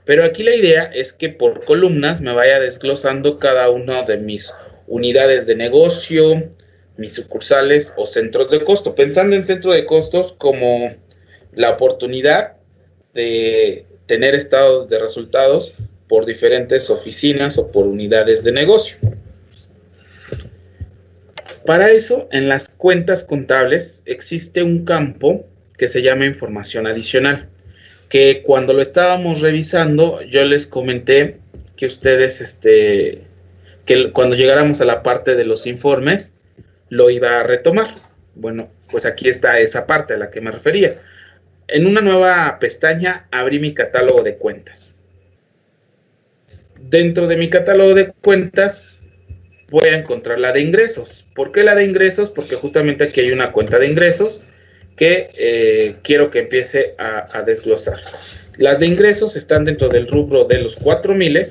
Pero aquí la idea es que por columnas me vaya desglosando cada una de mis unidades de negocio, mis sucursales o centros de costo, pensando en centro de costos como la oportunidad de tener estados de resultados por diferentes oficinas o por unidades de negocio. Para eso, en las cuentas contables existe un campo que se llama información adicional, que cuando lo estábamos revisando yo les comenté que ustedes, que cuando llegáramos a la parte de los informes, lo iba a retomar. Bueno, pues aquí está esa parte a la que me refería. En una nueva pestaña abrí mi catálogo de cuentas. Dentro de mi catálogo de cuentas voy a encontrar la de ingresos. ¿Por qué la de ingresos? Porque justamente aquí hay una cuenta de ingresos que quiero que empiece a desglosar. Las de ingresos están dentro del rubro de los 4,000.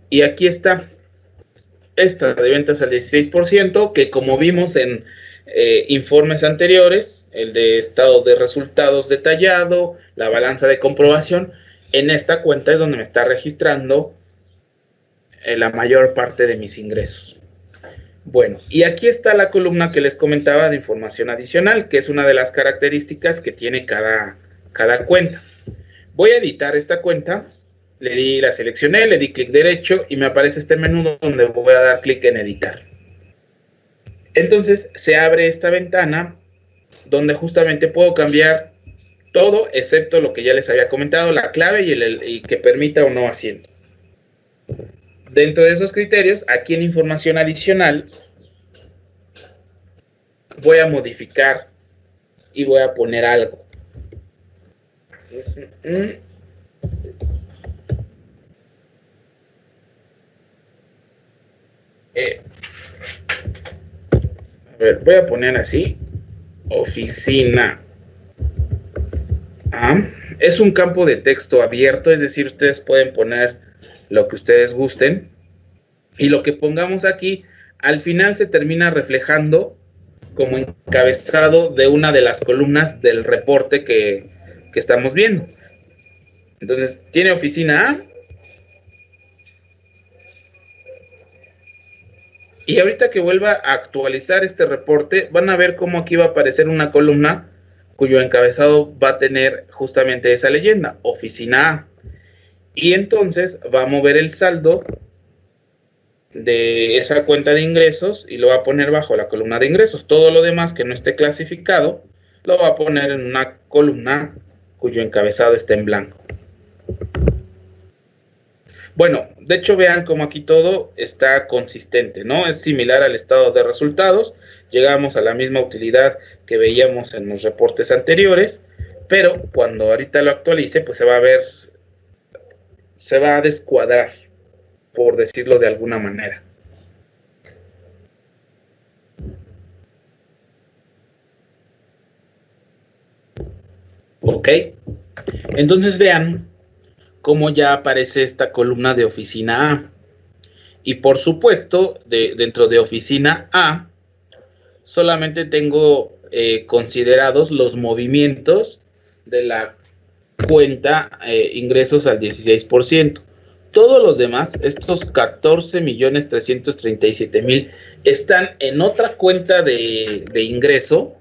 Y aquí está esta de ventas al 16%, que como vimos en informes anteriores, el de estado de resultados detallado, la balanza de comprobación. En esta cuenta es donde me está registrando la mayor parte de mis ingresos. Bueno, y aquí está la columna que les comentaba de información adicional, que es una de las características que tiene cada cuenta. Voy a editar esta cuenta, la seleccioné, le di clic derecho y me aparece este menú donde voy a dar clic en editar. Entonces se abre esta ventana donde justamente puedo cambiar todo excepto lo que ya les había comentado, la clave y que permita o no asiento. Dentro de esos criterios, aquí en información adicional, voy a modificar y voy a poner algo. A ver, voy a poner así, oficina A. Es un campo de texto abierto, es decir, ustedes pueden poner lo que ustedes gusten. Y lo que pongamos aquí, al final se termina reflejando como encabezado de una de las columnas del reporte que estamos viendo. Entonces, tiene oficina A. Y ahorita que vuelva a actualizar este reporte, van a ver cómo aquí va a aparecer una columna cuyo encabezado va a tener justamente esa leyenda, oficina A. Y entonces va a mover el saldo de esa cuenta de ingresos y lo va a poner bajo la columna de ingresos. Todo lo demás que no esté clasificado lo va a poner en una columna cuyo encabezado esté en blanco. Bueno, de hecho vean como aquí todo está consistente, ¿no? Es similar al estado de resultados. Llegamos a la misma utilidad que veíamos en los reportes anteriores, pero cuando ahorita lo actualice, pues se va a ver, se va a descuadrar, por decirlo de alguna manera. Ok, entonces vean cómo ya aparece esta columna de oficina A. Y por supuesto, dentro de oficina A, solamente tengo considerados los movimientos de la cuenta ingresos al 16%. Todos los demás, estos 14.337.000, están en otra cuenta de ingreso,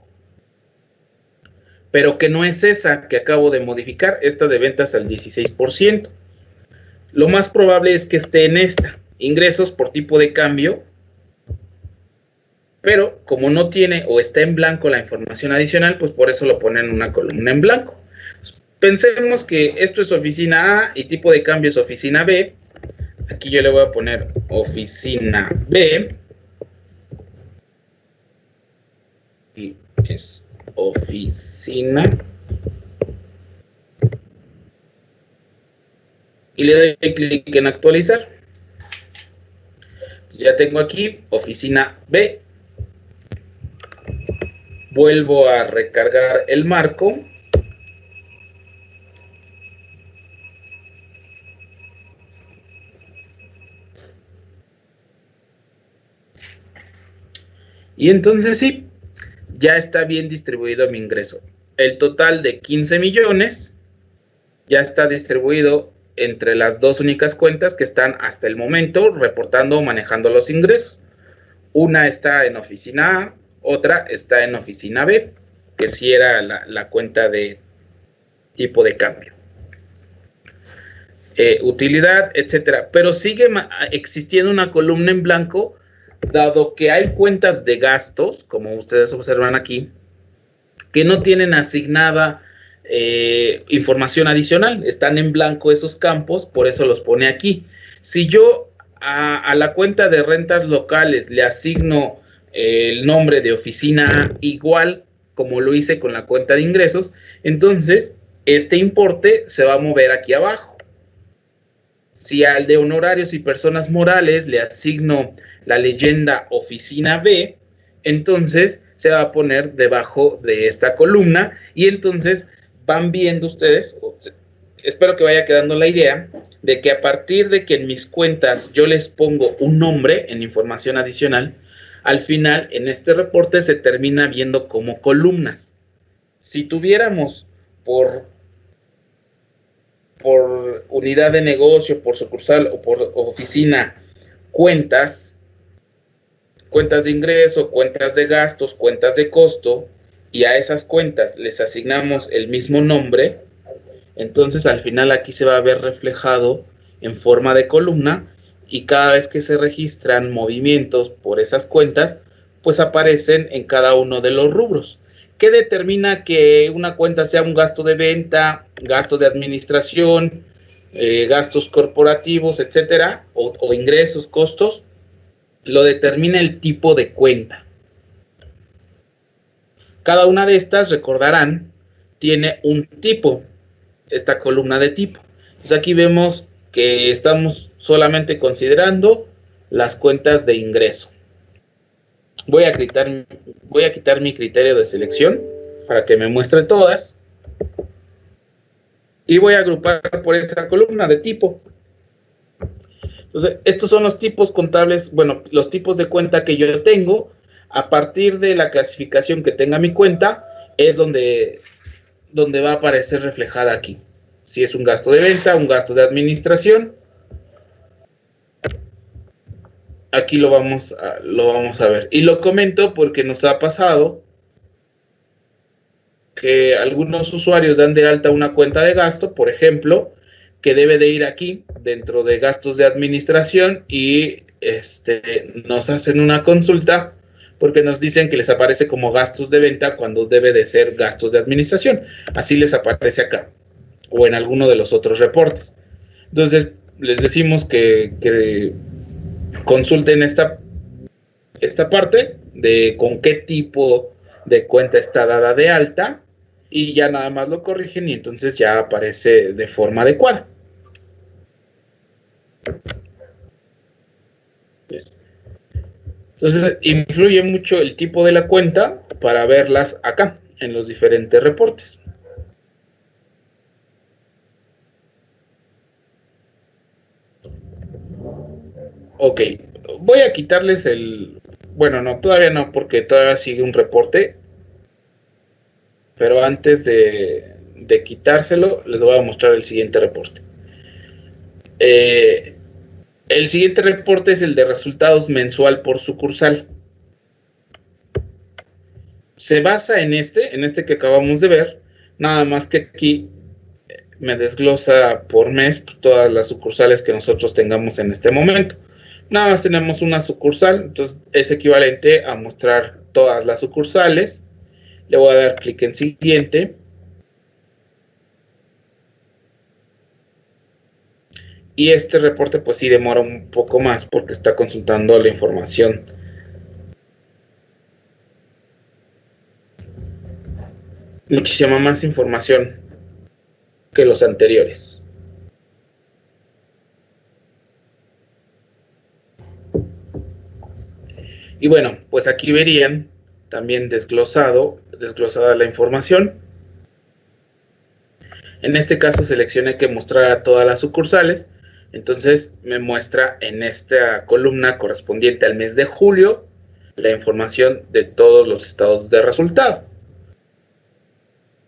pero que no es esa que acabo de modificar, esta de ventas al 16%. Lo más probable es que esté en esta, ingresos por tipo de cambio, pero como no tiene o está en blanco la información adicional, pues por eso lo ponen en una columna en blanco. Pensemos que esto es oficina A y tipo de cambio es oficina B. Aquí yo le voy a poner oficina B. Y es oficina. Y le doy clic en actualizar. Ya tengo aquí oficina B. Vuelvo a recargar el marco. Y entonces sí, ya está bien distribuido mi ingreso. El total de 15 millones ya está distribuido entre las dos únicas cuentas que están hasta el momento reportando o manejando los ingresos. Una está en oficina A, otra está en oficina B, que sí era la cuenta de tipo de cambio. Utilidad, etcétera. Pero sigue existiendo una columna en blanco, dado que hay cuentas de gastos, como ustedes observan aquí, que no tienen asignada información adicional. Están en blanco esos campos, por eso los pone aquí. Si yo a la cuenta de rentas locales le asigno el nombre de oficina A, igual como lo hice con la cuenta de ingresos, entonces este importe se va a mover aquí abajo. Si al de honorarios y personas morales le asigno la leyenda oficina B, entonces se va a poner debajo de esta columna y entonces van viendo ustedes, espero que vaya quedando la idea de que a partir de que en mis cuentas yo les pongo un nombre en información adicional, al final en este reporte se termina viendo como columnas. Si tuviéramos por unidad de negocio, por sucursal o por oficina cuentas de ingreso, cuentas de gastos, cuentas de costo, y a esas cuentas les asignamos el mismo nombre, entonces al final aquí se va a ver reflejado en forma de columna, y cada vez que se registran movimientos por esas cuentas, pues aparecen en cada uno de los rubros. ¿Qué determina que una cuenta sea un gasto de venta, gasto de administración, gastos corporativos, etcétera, o ingresos, costos? Lo determina el tipo de cuenta. Cada una de estas, recordarán, tiene un tipo, esta columna de tipo. Entonces aquí vemos que estamos solamente considerando las cuentas de ingreso. Voy a quitar mi criterio de selección para que me muestre todas. Y voy a agrupar por esta columna de tipo. Entonces, estos son los tipos contables, bueno, los tipos de cuenta que yo tengo. A partir de la clasificación que tenga mi cuenta, es donde va a aparecer reflejada aquí. Si es un gasto de venta, un gasto de administración. Aquí lo vamos a ver. Y lo comento porque nos ha pasado que algunos usuarios dan de alta una cuenta de gasto, por ejemplo, que debe de ir aquí dentro de gastos de administración, y nos hacen una consulta porque nos dicen que les aparece como gastos de venta cuando debe de ser gastos de administración. Así les aparece acá o en alguno de los otros reportes. Entonces les decimos que consulten esta parte de con qué tipo de cuenta está dada de alta, y ya nada más lo corrigen y entonces ya aparece de forma adecuada. Entonces influye mucho el tipo de la cuenta para verlas acá en los diferentes reportes. Ok, voy a quitarles bueno, no, todavía no, porque todavía sigue un reporte. Pero antes de quitárselo, les voy a mostrar el siguiente reporte. El siguiente reporte es el de resultados mensual por sucursal. Se basa en este que acabamos de ver, nada más que aquí me desglosa por mes todas las sucursales que nosotros tengamos en este momento. Nada más tenemos una sucursal, entonces es equivalente a mostrar todas las sucursales. Le voy a dar clic en siguiente. Y este reporte pues sí demora un poco más porque está consultando la información. Muchísima más información que los anteriores. Y bueno, pues aquí verían también desglosada la información. En este caso seleccioné que mostrara todas las sucursales. Entonces me muestra en esta columna correspondiente al mes de julio la información de todos los estados de resultado,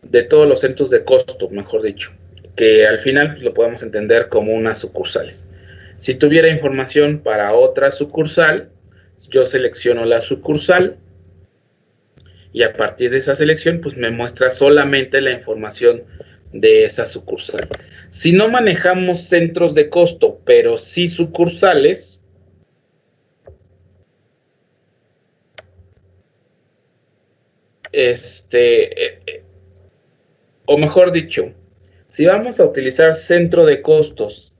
de todos los centros de costo, mejor dicho, que al final pues, lo podemos entender como unas sucursales. Si tuviera información para otra sucursal, yo selecciono la sucursal y a partir de esa selección pues me muestra solamente la información de esa sucursal. Si no manejamos centros de costo, pero sí sucursales, o mejor dicho, si vamos a utilizar centro de costos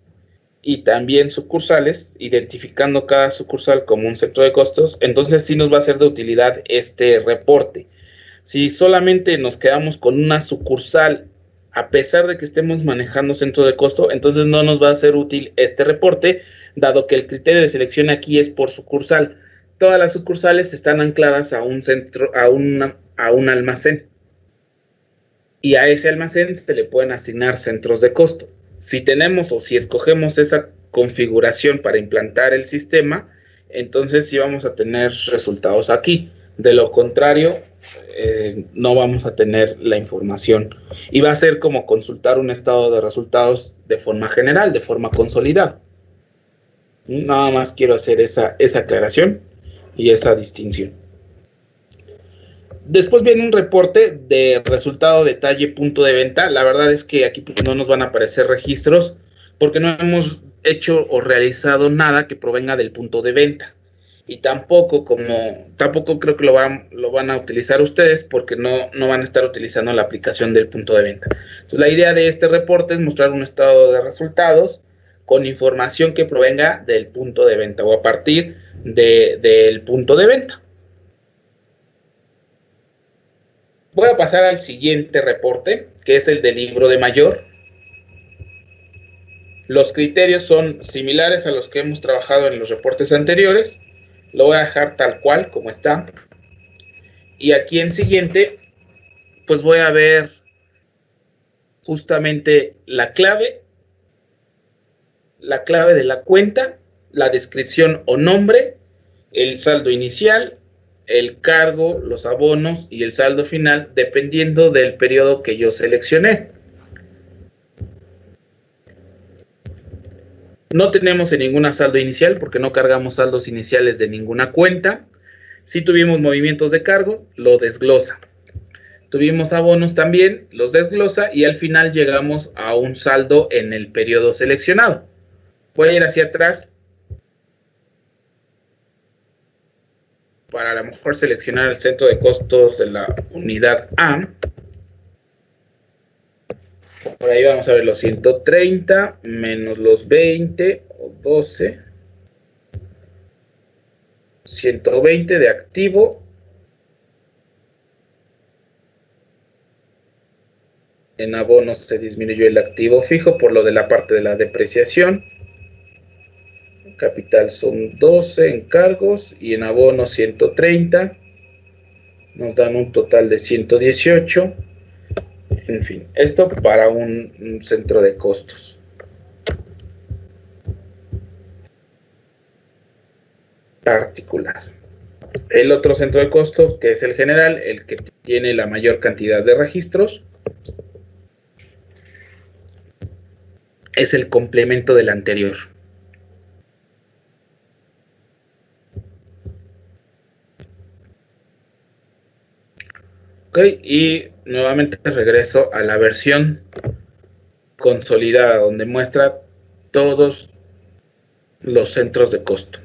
y también sucursales, identificando cada sucursal como un centro de costos, entonces sí nos va a ser de utilidad este reporte. Si solamente nos quedamos con una sucursal, a pesar de que estemos manejando centro de costo, entonces no nos va a ser útil este reporte, dado que el criterio de selección aquí es por sucursal. Todas las sucursales están ancladas a un centro, a un almacén. Y a ese almacén se le pueden asignar centros de costo. Si tenemos o si escogemos esa configuración para implantar el sistema, entonces sí vamos a tener resultados aquí. De lo contrario, no vamos a tener la información y va a ser como consultar un estado de resultados de forma general, de forma consolidada. Nada más quiero hacer esa aclaración y esa distinción. Después viene un reporte de resultado, detalle, punto de venta. La verdad es que aquí no nos van a aparecer registros porque no hemos hecho o realizado nada que provenga del punto de venta. Y tampoco creo que lo van a utilizar ustedes porque no van a estar utilizando la aplicación del punto de venta. Entonces, la idea de este reporte es mostrar un estado de resultados con información que provenga del punto de venta o a partir del punto de venta. Voy a pasar al siguiente reporte, que es el del libro de mayor. Los criterios son similares a los que hemos trabajado en los reportes anteriores. Lo voy a dejar tal cual como está. Y aquí en siguiente, pues voy a ver justamente la clave de la cuenta, la descripción o nombre, el saldo inicial, el cargo, los abonos y el saldo final, dependiendo del periodo que yo seleccioné. No tenemos en ninguna saldo inicial porque no cargamos saldos iniciales de ninguna cuenta. Si tuvimos movimientos de cargo, lo desglosa. Tuvimos abonos también, los desglosa y al final llegamos a un saldo en el periodo seleccionado. Voy a ir hacia atrás para a lo mejor seleccionar el centro de costos de la unidad A. Por ahí vamos a ver los 130 menos los 20 o 12. 120 de activo. En abonos se disminuyó el activo fijo por lo de la parte de la depreciación. Capital son 12 en cargos y en abonos 130. Nos dan un total de 118. En fin, esto para un centro de costos. Particular. El otro centro de costos, que es el general, el que tiene la mayor cantidad de registros, es el complemento del anterior. Ok, y nuevamente regreso a la versión consolidada, donde muestra todos los centros de costo.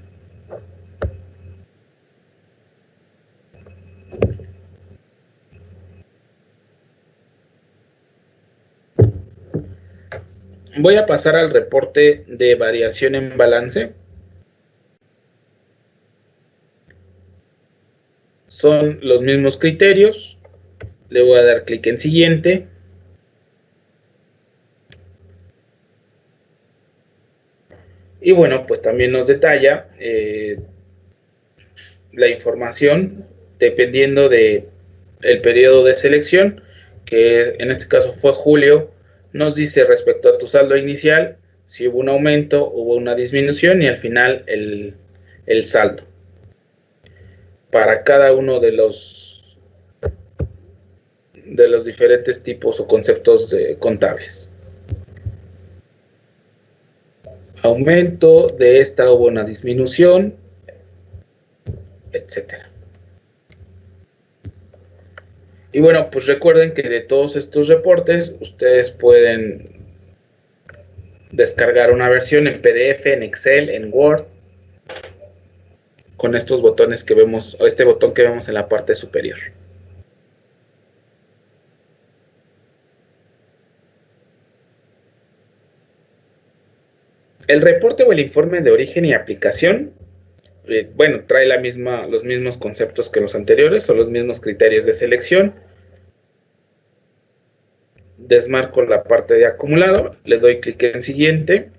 Voy a pasar al reporte de variación en balance. Son los mismos criterios. Le voy a dar clic en siguiente. Y bueno, pues también nos detalla la información dependiendo del periodo de selección, que en este caso fue julio. Nos dice respecto a tu saldo inicial si hubo un aumento, hubo una disminución y al final el saldo para cada uno de los diferentes tipos o conceptos contables. Aumento, de esta hubo una disminución, etcétera. Y bueno, pues recuerden que de todos estos reportes ustedes pueden descargar una versión en PDF, en Excel, en Word, con estos botones que vemos, o este botón que vemos en la parte superior. El reporte o el informe de origen y aplicación, bueno, trae los mismos conceptos que los anteriores, o los mismos criterios de selección. Desmarco la parte de acumulado, le doy clic en siguiente.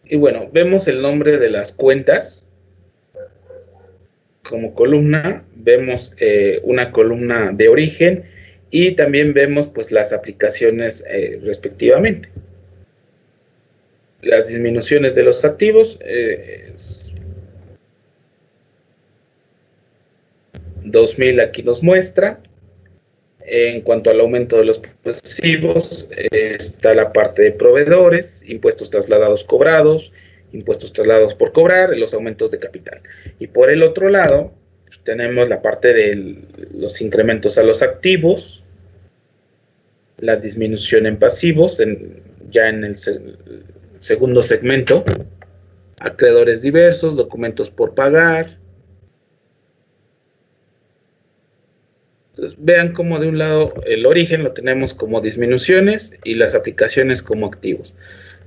Y bueno, vemos el nombre de las cuentas como columna, vemos una columna de origen y también vemos pues las aplicaciones respectivamente. las disminuciones de los activos, 2000 aquí nos muestra. En cuanto al aumento de los pasivos, está la parte de proveedores, impuestos trasladados cobrados, impuestos trasladados por cobrar, los aumentos de capital. Y por el otro lado, tenemos la parte de los incrementos a los activos, la disminución en pasivos, ya en el segundo segmento, acreedores diversos, documentos por pagar. Entonces, vean cómo de un lado el origen lo tenemos como disminuciones y las aplicaciones como activos.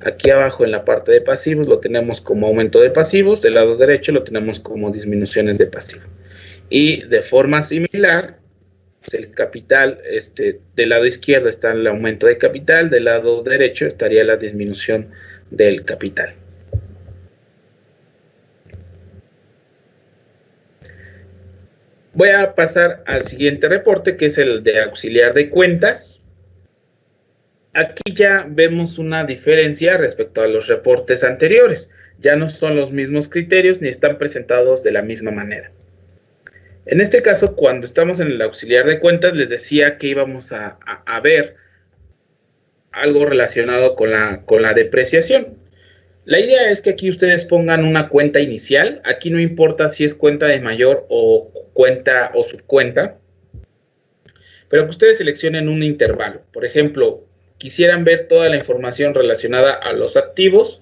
Aquí abajo en la parte de pasivos lo tenemos como aumento de pasivos, del lado derecho lo tenemos como disminuciones de pasivos. Y de forma similar, el capital, del lado izquierdo está el aumento de capital, del lado derecho estaría la disminución del capital. Voy a pasar al siguiente reporte, que es el de auxiliar de cuentas. Aquí ya vemos una diferencia respecto a los reportes anteriores. Ya no son los mismos criterios ni están presentados de la misma manera. En este caso, cuando estamos en el auxiliar de cuentas, les decía que íbamos a ver algo relacionado con la depreciación. La idea es que aquí ustedes pongan una cuenta inicial. Aquí no importa si es cuenta de mayor o cuenta o subcuenta, pero que ustedes seleccionen un intervalo. Por ejemplo, quisieran ver toda la información relacionada a los activos,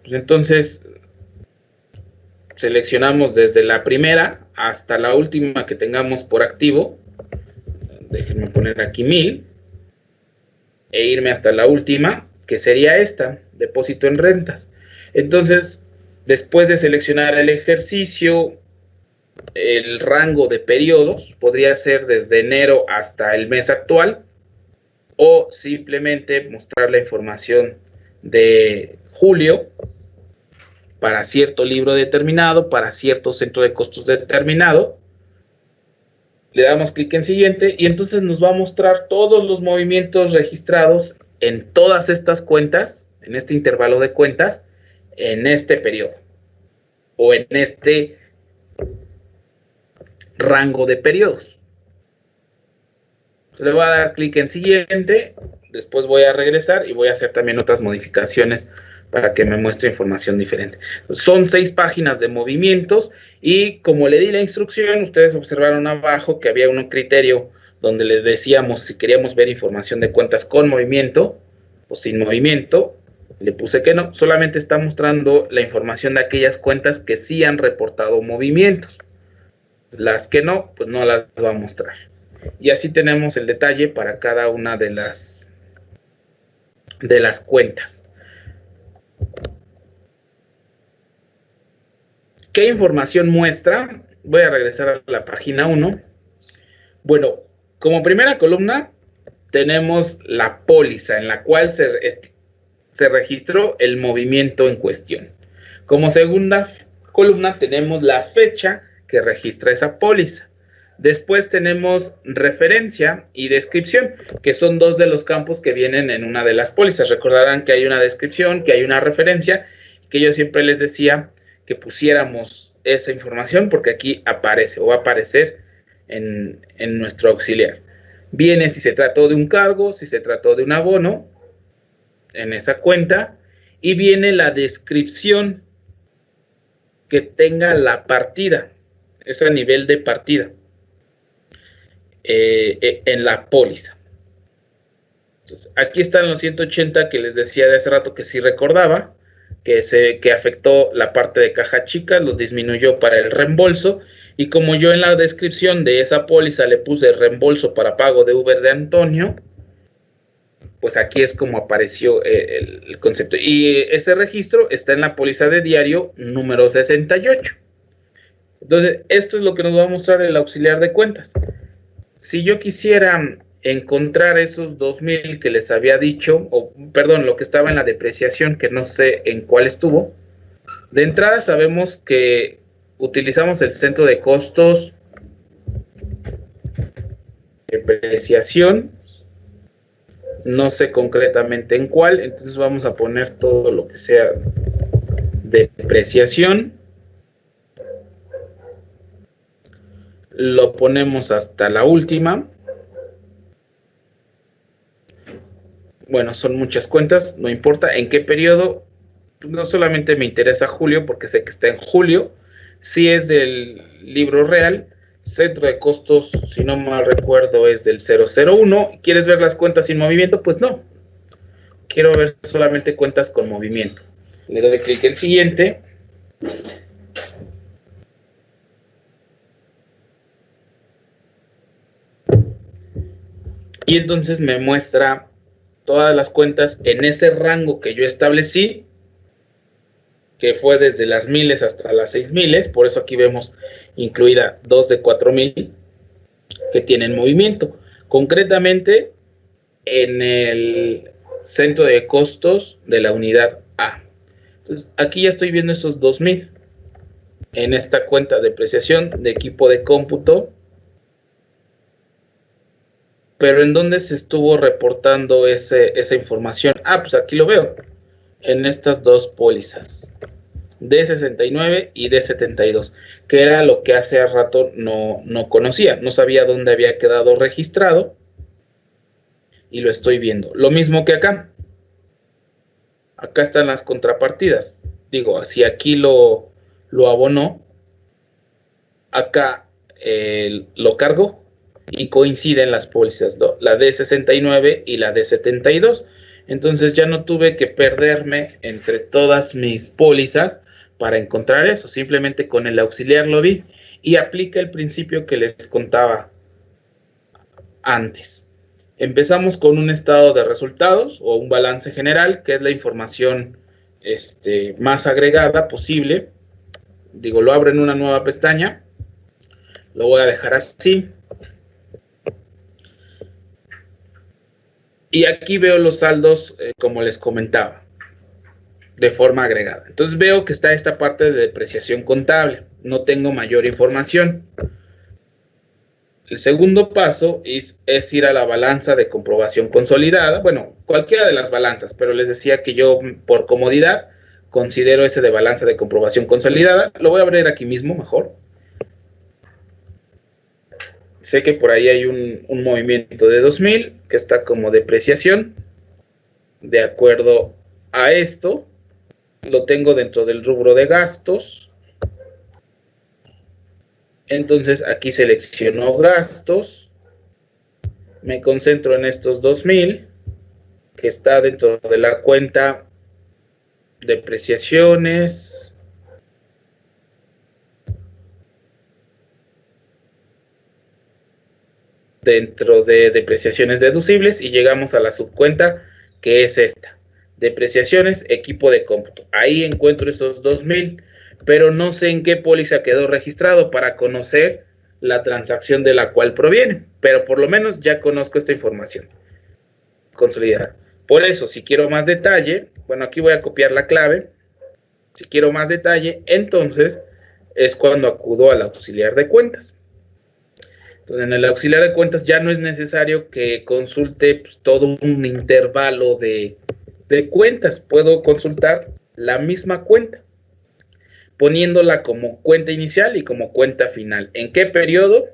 pues entonces seleccionamos desde la primera hasta la última que tengamos por activo. Déjenme poner aquí 1000 e irme hasta la última, que sería esta, depósito en rentas. Entonces, después de seleccionar el ejercicio, el rango de periodos podría ser desde enero hasta el mes actual, o simplemente mostrar la información de julio para cierto libro determinado, para cierto centro de costos determinado. Le damos clic en siguiente y entonces nos va a mostrar todos los movimientos registrados en todas estas cuentas, en este intervalo de cuentas, en este periodo o en este rango de periodos. Le voy a dar clic en siguiente, después voy a regresar y voy a hacer también otras modificaciones para que me muestre información diferente. Son 6 páginas de movimientos y como le di la instrucción, ustedes observaron abajo que había un criterio donde les decíamos si queríamos ver información de cuentas con movimiento o sin movimiento. Le puse que no, solamente está mostrando la información de aquellas cuentas que sí han reportado movimientos. Las que no, pues no las va a mostrar. Y así tenemos el detalle para cada una de las cuentas. ¿Qué información muestra? Voy a regresar a la página 1. Bueno, como primera columna tenemos la póliza en la cual se registró el movimiento en cuestión. Como segunda columna tenemos la fecha que registra esa póliza. Después tenemos referencia y descripción, que son 2 de los campos que vienen en una de las pólizas. Recordarán que hay una descripción, que hay una referencia, que yo siempre les decía que pusiéramos esa información porque aquí aparece o va a aparecer en nuestro auxiliar. Viene si se trató de un cargo, si se trató de un abono en esa cuenta, y viene la descripción que tenga la partida, es a nivel de partida en la póliza. Entonces, aquí están los 180 que les decía de hace rato que sí recordaba, que afectó la parte de caja chica, lo disminuyó para el reembolso, y como yo en la descripción de esa póliza le puse reembolso para pago de Uber de Antonio, pues aquí es como apareció el concepto. Y ese registro está en la póliza de diario número 68. Entonces, esto es lo que nos va a mostrar el auxiliar de cuentas. Si yo quisiera encontrar esos 2000 que les había dicho, o perdón, lo que estaba en la depreciación, que no sé en cuál estuvo, de entrada sabemos que utilizamos el centro de costos, depreciación, no sé concretamente en cuál, entonces vamos a poner todo lo que sea depreciación, lo ponemos hasta la última. Bueno, son muchas cuentas, no importa en qué periodo, no solamente me interesa julio, porque sé que está en julio, si es del libro real, centro de costos, si no mal recuerdo, es del 001. ¿Quieres ver las cuentas sin movimiento? Pues no, quiero ver solamente cuentas con movimiento. Le doy clic en siguiente. Y entonces me muestra todas las cuentas en ese rango que yo establecí, que fue desde las miles hasta las 6000, por eso aquí vemos incluida 2 de 4000 que tienen movimiento. Concretamente en el centro de costos de la unidad A. Entonces, aquí ya estoy viendo esos 2000 en esta cuenta de depreciación de equipo de cómputo. Pero ¿en dónde se estuvo reportando esa información? Ah, pues aquí lo veo, en estas dos pólizas, D69 y D72, que era lo que hace rato no conocía, no sabía dónde había quedado registrado, y lo estoy viendo. Lo mismo que acá. Acá están las contrapartidas. Digo, si aquí lo abonó, acá lo cargo y coinciden las pólizas, ¿no? La D69 y la D72. Entonces ya no tuve que perderme entre todas mis pólizas para encontrar eso. Simplemente con el auxiliar lo vi y aplica el principio que les contaba antes. Empezamos con un estado de resultados o un balance general, que es la información más agregada posible. Digo, lo abro en una nueva pestaña. Lo voy a dejar así. Y aquí veo los saldos, como les comentaba, de forma agregada. Entonces veo que está esta parte de depreciación contable. No tengo mayor información. El segundo paso es ir a la balanza de comprobación consolidada. Bueno, cualquiera de las balanzas, pero les decía que yo, por comodidad, considero ese de balanza de comprobación consolidada. Lo voy a abrir aquí mismo, mejor. Sé que por ahí hay un movimiento de 2000 que está como depreciación. De acuerdo a esto, lo tengo dentro del rubro de gastos. Entonces aquí selecciono gastos. Me concentro en estos 2000, que está dentro de la cuenta depreciaciones. Dentro de depreciaciones deducibles y llegamos a la subcuenta que es esta, depreciaciones, equipo de cómputo. Ahí encuentro esos 2000, pero no sé en qué póliza quedó registrado para conocer la transacción de la cual proviene, pero por lo menos ya conozco esta información consolidada. Por eso, si quiero más detalle, bueno, aquí voy a copiar la clave. Si quiero más detalle, entonces es cuando acudo al auxiliar de cuentas. Entonces, en el auxiliar de cuentas ya no es necesario que consulte pues, todo un intervalo de cuentas. Puedo consultar la misma cuenta, poniéndola como cuenta inicial y como cuenta final. ¿En qué periodo?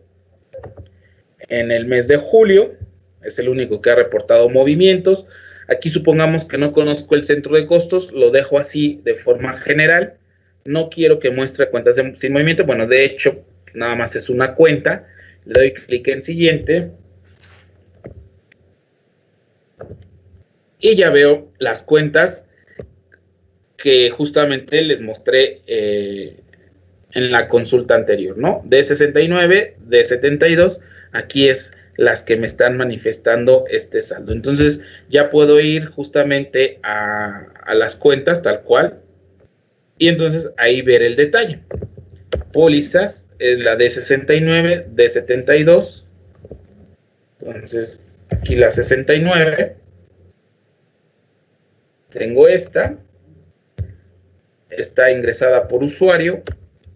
En el mes de julio, es el único que ha reportado movimientos. Aquí supongamos que no conozco el centro de costos, lo dejo así de forma general. No quiero que muestre cuentas sin movimiento. Bueno, de hecho, nada más es una cuenta. Le doy clic en siguiente. Y ya veo las cuentas que justamente les mostré en la consulta anterior, ¿no? D69, D72, aquí es las que me están manifestando este saldo. Entonces ya puedo ir justamente a las cuentas tal cual y entonces ahí ver el detalle. Pólizas es la D69, D72. Entonces aquí la 69. Tengo esta. Está ingresada por usuario.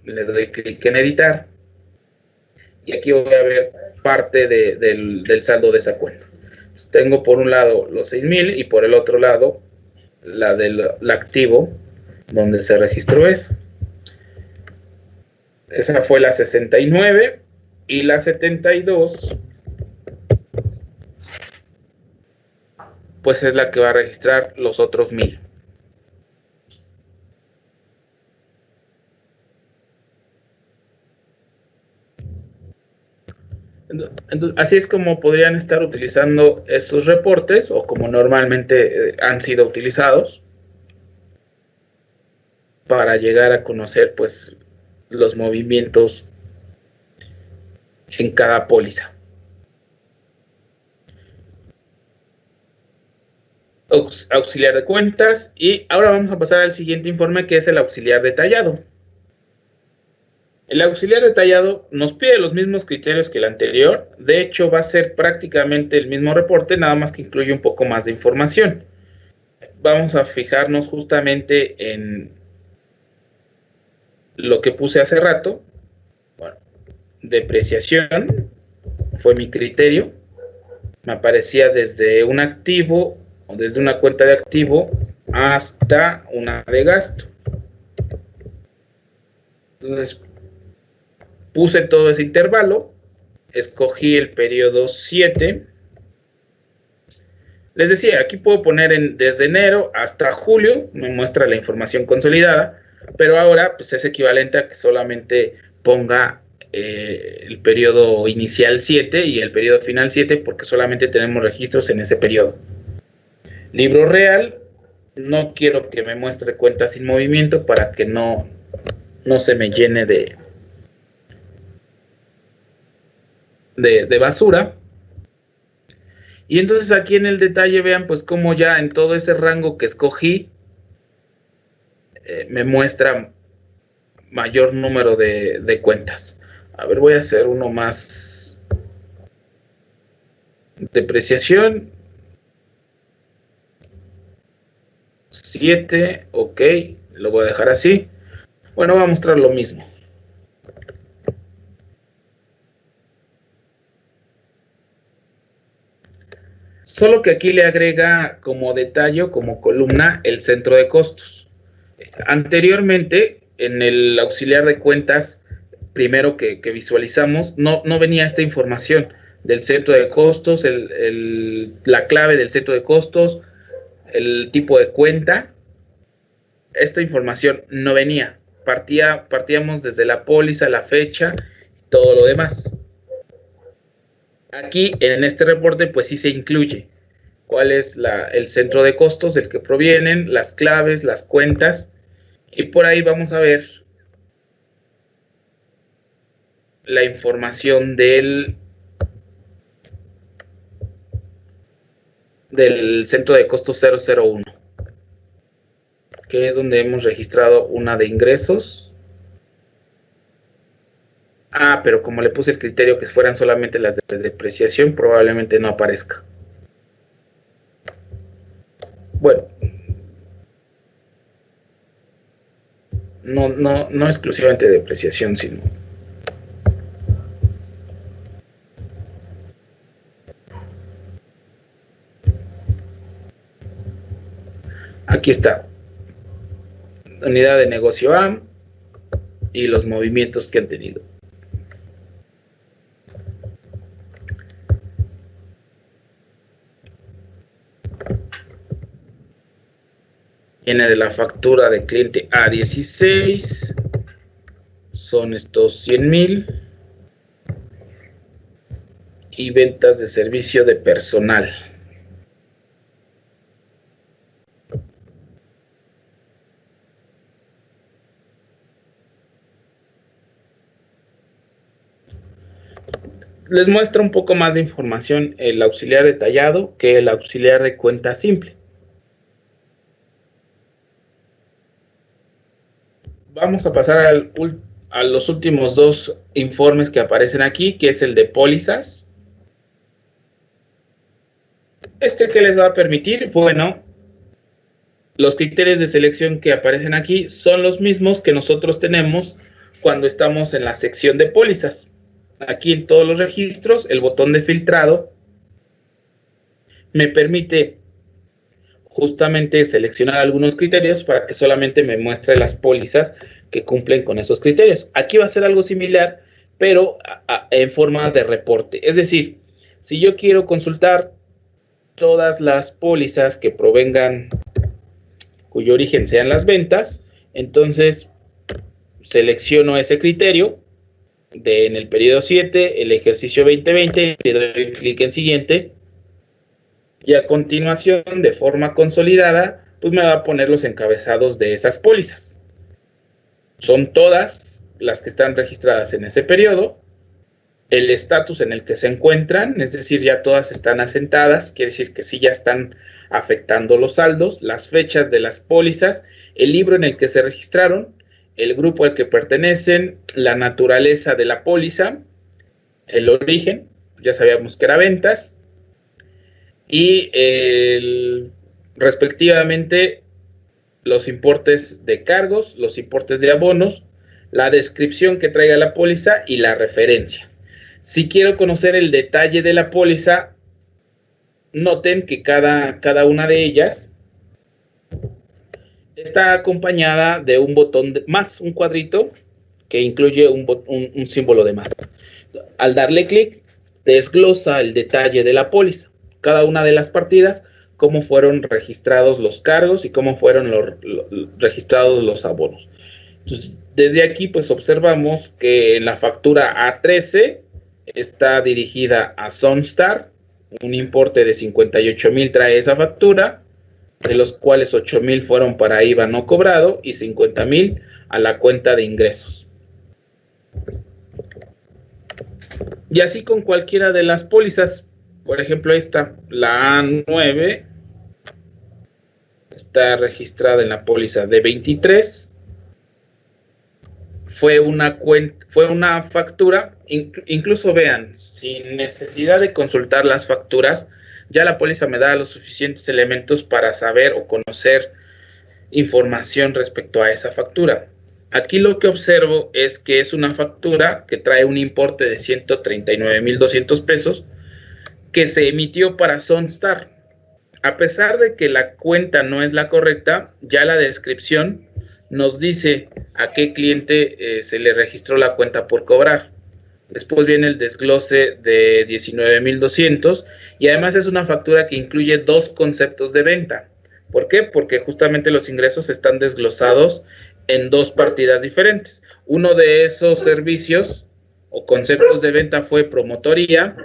Le doy clic en editar. Y aquí voy a ver parte del saldo de esa cuenta. tengo por un lado los 6,000 y por el otro lado la del activo donde se registró eso. Esa fue la 69 y la 72 pues es la que va a registrar los otros 1,000. Entonces, así es como podrían estar utilizando esos reportes, o como normalmente han sido utilizados, para llegar a conocer pues los movimientos en cada póliza. Auxiliar de cuentas. Y ahora vamos a pasar al siguiente informe, que es el auxiliar detallado. El auxiliar detallado nos pide los mismos criterios que el anterior. De hecho, va a ser prácticamente el mismo reporte, nada más que incluye un poco más de información. Vamos a fijarnos justamente en lo que puse hace rato. Bueno, depreciación fue mi criterio. Me aparecía desde un activo o desde una cuenta de activo hasta una de gasto. Entonces, puse todo ese intervalo, escogí el periodo 7. Les decía, aquí puedo poner desde enero hasta julio, me muestra la información consolidada, pero ahora pues es equivalente a que solamente ponga el periodo inicial 7 y el periodo final 7, porque solamente tenemos registros en ese periodo. Libro real, no quiero que me muestre cuentas sin movimiento para que no se me llene de basura. Y entonces aquí en el detalle vean pues cómo ya en todo ese rango que escogí me muestra mayor número de cuentas. A ver, voy a hacer uno más. Depreciación 7, ok, lo voy a dejar así. Bueno, voy a mostrar lo mismo. Solo que aquí le agrega como detalle, como columna, el centro de costos. Anteriormente, en el auxiliar de cuentas, primero que visualizamos, no venía esta información del centro de costos, la clave del centro de costos, el tipo de cuenta. Esta información no venía. Partíamos desde la póliza, la fecha y todo lo demás. Aquí en este reporte pues sí se incluye cuál es el centro de costos del que provienen, las claves, las cuentas, y por ahí vamos a ver la información del centro de costos 001, que es donde hemos registrado una de ingresos. Pero como le puse el criterio que fueran solamente las de depreciación, probablemente no aparezca. Bueno, no exclusivamente de depreciación, sino aquí está, unidad de negocio A y los movimientos que han tenido. Viene de la factura de cliente A16, son estos 100,000, y ventas de servicio de personal. Les muestra un poco más de información el auxiliar detallado que el auxiliar de cuenta simple. Vamos a pasar a los últimos dos informes que aparecen aquí, que es el de pólizas. ¿Qué les va a permitir? Bueno, los criterios de selección que aparecen aquí son los mismos que nosotros tenemos cuando estamos en la sección de pólizas. Aquí en todos los registros, el botón de filtrado me permite justamente seleccionar algunos criterios para que solamente me muestre las pólizas que cumplen con esos criterios. Aquí va a ser algo similar, pero en forma de reporte. Es decir, si yo quiero consultar todas las pólizas que provengan, cuyo origen sean las ventas, entonces selecciono ese criterio en el periodo 7, el ejercicio 2020, le doy clic en siguiente, y a continuación, de forma consolidada, pues me va a poner los encabezados de esas pólizas. Son todas las que están registradas en ese periodo, el estatus en el que se encuentran, es decir, ya todas están asentadas, quiere decir que sí ya están afectando los saldos, las fechas de las pólizas, el libro en el que se registraron, el grupo al que pertenecen, la naturaleza de la póliza, el origen, ya sabíamos que era ventas, y respectivamente los importes de cargos, los importes de abonos, la descripción que traiga la póliza y la referencia. Si quiero conocer el detalle de la póliza, noten que cada una de ellas está acompañada de un botón más, un cuadrito que incluye un símbolo de más. Al darle clic, desglosa el detalle de la póliza, cada una de las partidas, cómo fueron registrados los cargos y cómo fueron registrados los abonos. Entonces, desde aquí pues observamos que en la factura A13 está dirigida a Sunstar, un importe de 58,000 trae esa factura, de los cuales 8,000 fueron para IVA no cobrado y 50,000 a la cuenta de ingresos. Y así con cualquiera de las pólizas, por ejemplo esta, la A9, está registrada en la póliza de 23, fue una factura, incluso vean, sin necesidad de consultar las facturas, ya la póliza me da los suficientes elementos para saber o conocer información respecto a esa factura. Aquí lo que observo es que es una factura que trae un importe de 139,200 pesos que se emitió para Sunstar. A pesar de que la cuenta no es la correcta, ya la descripción nos dice a qué cliente se le registró la cuenta por cobrar. Después viene el desglose de 19,200 y además es una factura que incluye dos conceptos de venta. ¿Por qué? Porque justamente los ingresos están desglosados en dos partidas diferentes. Uno de esos servicios o conceptos de venta fue promotoría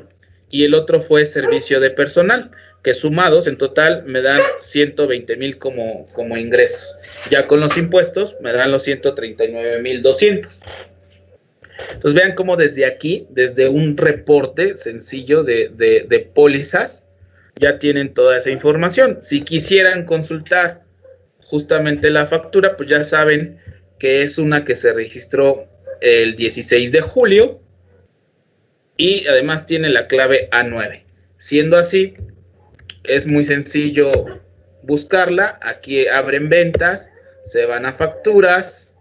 y el otro fue servicio de personal, que sumados en total me dan 120,000 como ingresos. Ya con los impuestos me dan los 139,200. Entonces vean cómo desde aquí, desde un reporte sencillo de pólizas, ya tienen toda esa información. Si quisieran consultar justamente la factura, pues ya saben que es una que se registró el 16 de julio y además tiene la clave A9. Siendo así, es muy sencillo buscarla. Aquí abren ventas, se van a facturas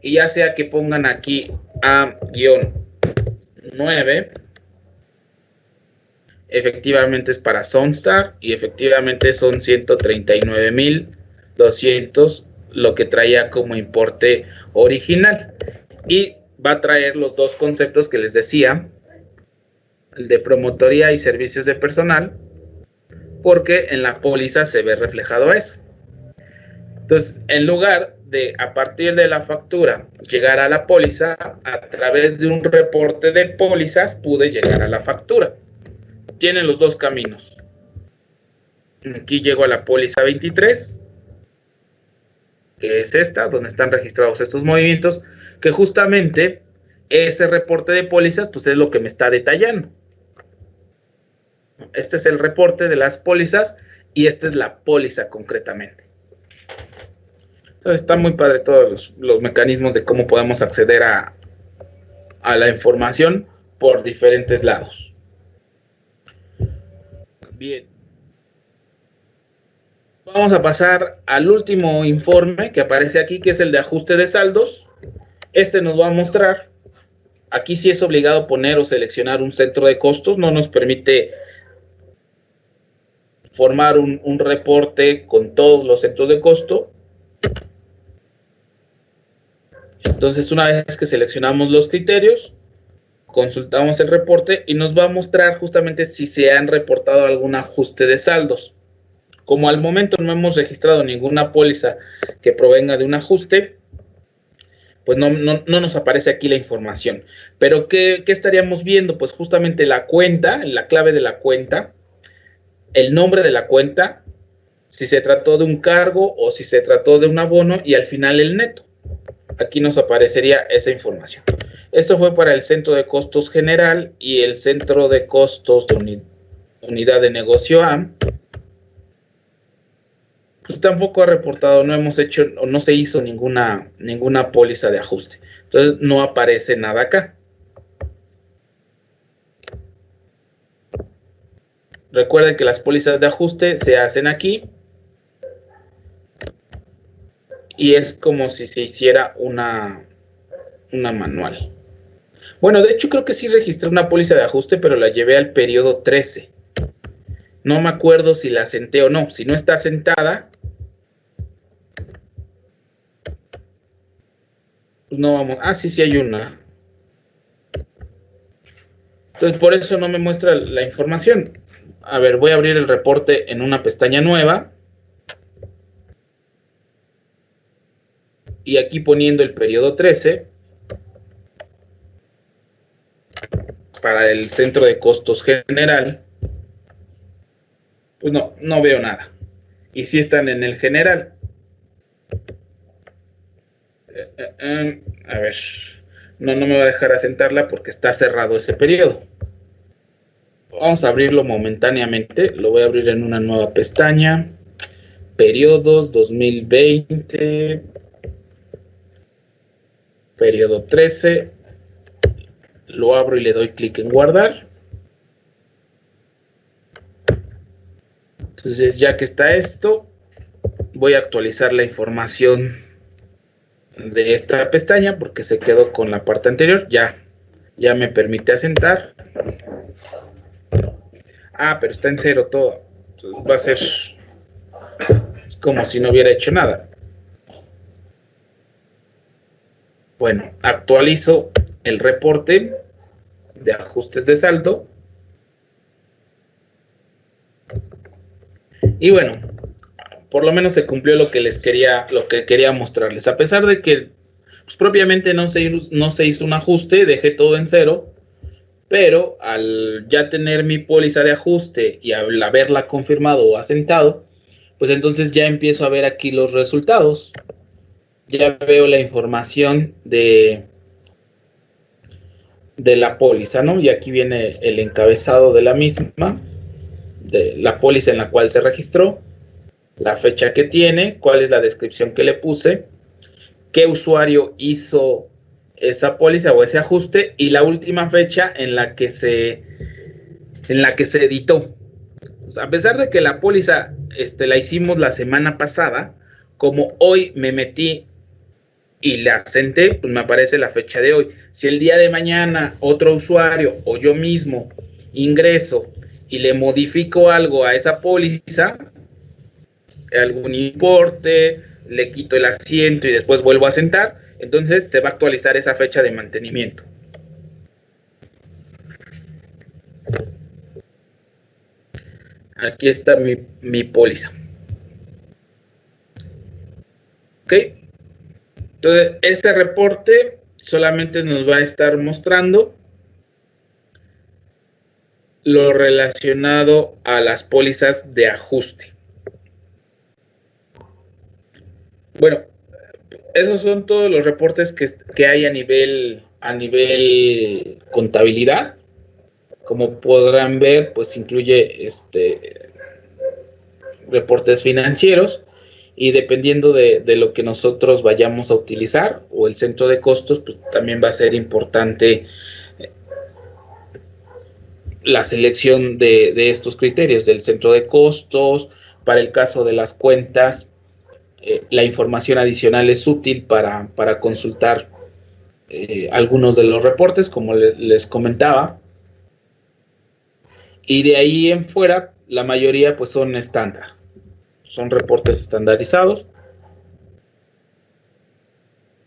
y ya sea que pongan aquí A-9, efectivamente es para Sunstar y efectivamente son 139,200 lo que traía como importe original. Y va a traer los dos conceptos que les decía, el de promotoría y servicios de personal, porque en la póliza se ve reflejado eso. Entonces, en lugar de a partir de la factura llegar a la póliza, a través de un reporte de pólizas pude llegar a la factura. Tienen los dos caminos. Aquí llego a la póliza 23, que es esta, donde están registrados estos movimientos, que justamente ese reporte de pólizas pues es lo que me está detallando. Este es el reporte de las pólizas y esta es la póliza concretamente. Entonces está muy padre todos los mecanismos de cómo podemos acceder a la información por diferentes lados. Bien. Vamos a pasar al último informe que aparece aquí, que es el de ajuste de saldos. Este nos va a mostrar, aquí sí es obligado poner o seleccionar un centro de costos, no nos permite formar un reporte con todos los centros de costo. Entonces, una vez que seleccionamos los criterios, consultamos el reporte y nos va a mostrar justamente si se han reportado algún ajuste de saldos. Como al momento no hemos registrado ninguna póliza que provenga de un ajuste, pues no nos aparece aquí la información. Pero ¿qué estaríamos viendo? Pues justamente la cuenta, la clave de la cuenta, el nombre de la cuenta, si se trató de un cargo o si se trató de un abono y al final el neto. Aquí nos aparecería esa información. Esto fue para el centro de costos general y el centro de costos de unidad de negocio A. Pues tampoco ha reportado, no hemos hecho o no se hizo ninguna póliza de ajuste. Entonces no aparece nada acá. Recuerden que las pólizas de ajuste se hacen aquí y es como si se hiciera una manual. Bueno, de hecho creo que sí registré una póliza de ajuste, pero la llevé al periodo 13. No me acuerdo si la senté o no. Si no está sentada, pues no vamos. Ah, sí hay una. Entonces por eso no me muestra la información. A ver, voy a abrir el reporte en una pestaña nueva. Y aquí poniendo el periodo 13 para el centro de costos general, pues no veo nada. Y sí están en el general. A ver, no me va a dejar asentarla porque está cerrado ese periodo. Vamos a abrirlo momentáneamente. Lo voy a abrir en una nueva pestaña. Periodos 2020. Periodo 13. Lo abro y le doy clic en guardar. Entonces, ya que está esto, voy a actualizar la información de esta pestaña porque se quedó con la parte anterior. Ya me permite asentar. Ah, pero está en cero todo. Entonces, va a ser como si no hubiera hecho nada. Bueno, actualizo el reporte de ajustes de saldo. Y bueno, por lo menos se cumplió lo que quería mostrarles. A pesar de que pues, propiamente no se hizo un ajuste, dejé todo en cero. Pero al ya tener mi póliza de ajuste y al haberla confirmado o asentado, pues entonces ya empiezo a ver aquí los resultados. Ya veo la información de la póliza, ¿no? Y aquí viene el encabezado de la misma, de la póliza en la cual se registró, la fecha que tiene, cuál es la descripción que le puse, qué usuario hizo esa póliza o ese ajuste y la última fecha en la que se editó. O sea, a pesar de que la póliza la hicimos la semana pasada, como hoy me metí y la asenté, pues me aparece la fecha de hoy. Si el día de mañana otro usuario o yo mismo ingreso y le modifico algo a esa póliza, algún importe, le quito el asiento y después vuelvo a asentar, entonces se va a actualizar esa fecha de mantenimiento. Aquí está mi póliza. Ok. Entonces, este reporte solamente nos va a estar mostrando lo relacionado a las pólizas de ajuste. Bueno, esos son todos los reportes que hay a nivel contabilidad. Como podrán ver, pues incluye reportes financieros y dependiendo de lo que nosotros vayamos a utilizar o el centro de costos, pues también va a ser importante la selección de estos criterios del centro de costos. Para el caso de las cuentas, la información adicional es útil para consultar algunos de los reportes, como les comentaba. Y de ahí en fuera, la mayoría pues son estándar. Son reportes estandarizados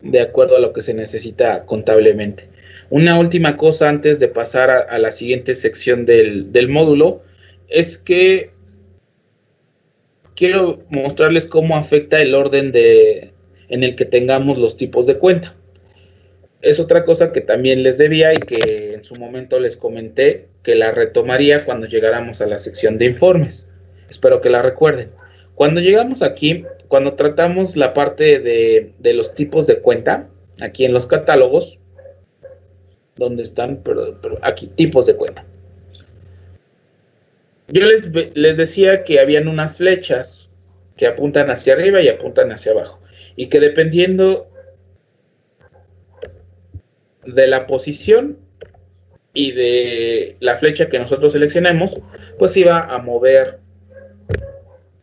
de acuerdo a lo que se necesita contablemente. Una última cosa antes de pasar a la siguiente sección del módulo es que quiero mostrarles cómo afecta el orden en el que tengamos los tipos de cuenta. Es otra cosa que también les debía y que en su momento les comenté que la retomaría cuando llegáramos a la sección de informes. Espero que la recuerden. Cuando llegamos aquí, cuando tratamos la parte de los tipos de cuenta, aquí en los catálogos, donde están, pero aquí, tipos de cuenta. Yo les decía que habían unas flechas que apuntan hacia arriba y apuntan hacia abajo. Y que dependiendo de la posición y de la flecha que nosotros seleccionemos, pues iba a mover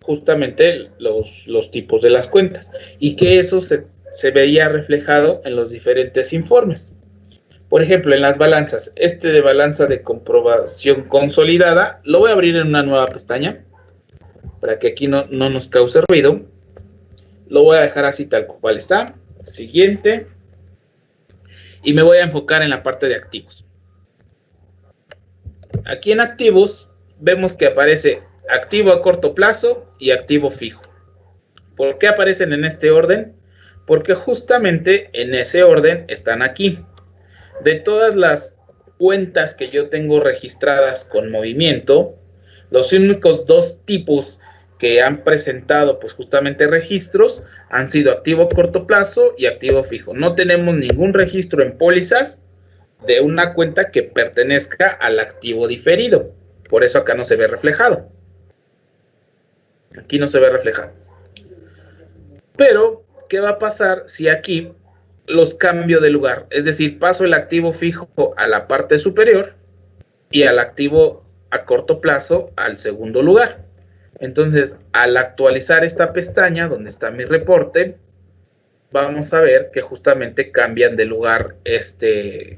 justamente los tipos de las cuentas. Y que eso se veía reflejado en los diferentes informes. Por ejemplo, en las balanzas, de balanza de comprobación consolidada, lo voy a abrir en una nueva pestaña para que aquí no nos cause ruido. Lo voy a dejar así tal cual está. Siguiente. Y me voy a enfocar en la parte de activos. Aquí en activos vemos que aparece activo a corto plazo y activo fijo. ¿Por qué aparecen en este orden? Porque justamente en ese orden están aquí. De todas las cuentas que yo tengo registradas con movimiento, los únicos dos tipos que han presentado pues justamente registros han sido activo a corto plazo y activo fijo. No tenemos ningún registro en pólizas de una cuenta que pertenezca al activo diferido. Por eso acá no se ve reflejado. Aquí no se ve reflejado. Pero, ¿qué va a pasar si aquí los cambio de lugar? Es decir, paso el activo fijo a la parte superior y al activo a corto plazo al segundo lugar. Entonces, al actualizar esta pestaña donde está mi reporte, vamos a ver que justamente cambian de lugar estos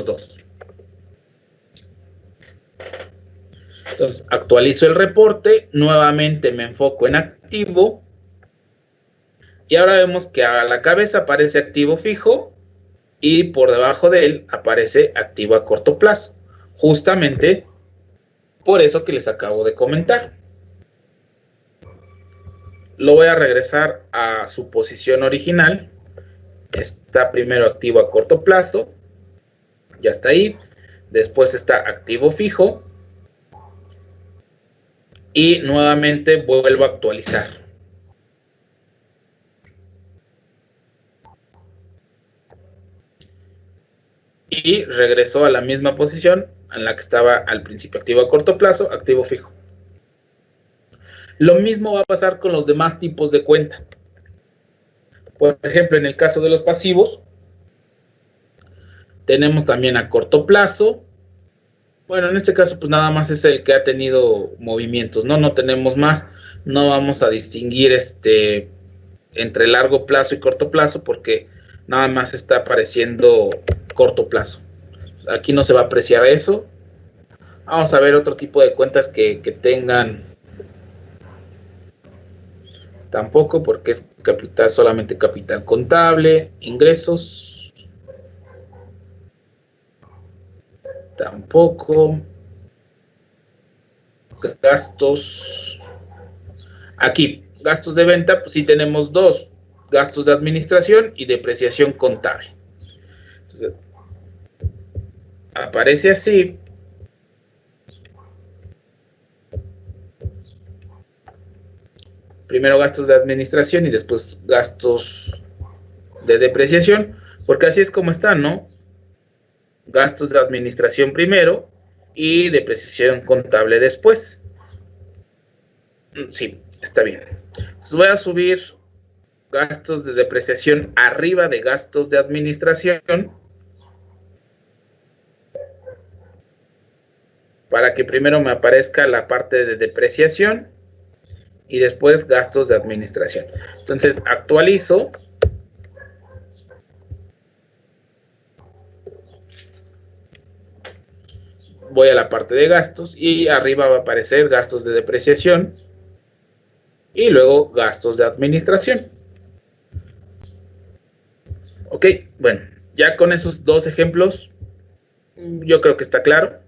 dos. Entonces, actualizo el reporte, nuevamente me enfoco en activo, y ahora vemos que a la cabeza aparece activo fijo, y por debajo de él aparece activo a corto plazo. Justamente por eso que les acabo de comentar. Lo voy a regresar a su posición original. Está primero activo a corto plazo. Ya está ahí. Después está activo fijo. Y nuevamente vuelvo a actualizar. Y regresó a la misma posición en la que estaba al principio, activo a corto plazo, activo fijo. Lo mismo va a pasar con los demás tipos de cuenta. Por ejemplo, en el caso de los pasivos, tenemos también a corto plazo. Bueno, en este caso, pues nada más es el que ha tenido movimientos, ¿no? No tenemos más. No vamos a distinguir entre largo plazo y corto plazo porque nada más está apareciendo corto plazo. Aquí no se va a apreciar eso. Vamos a ver otro tipo de cuentas que tengan. Tampoco, porque es capital, solamente capital contable. Ingresos. Tampoco. Gastos. Aquí, gastos de venta, pues sí tenemos dos. Gastos de administración y depreciación contable. Entonces, aparece así. Primero gastos de administración y después gastos de depreciación, porque así es como está, ¿no? Gastos de administración primero y depreciación contable después. Sí, está bien. Entonces voy a subir gastos de depreciación arriba de gastos de administración para que primero me aparezca la parte de depreciación y después gastos de administración. Entonces actualizo. voy a la parte de gastos y arriba va a aparecer gastos de depreciación y luego gastos de administración. Ok, bueno, ya con esos dos ejemplos, yo creo que está claro.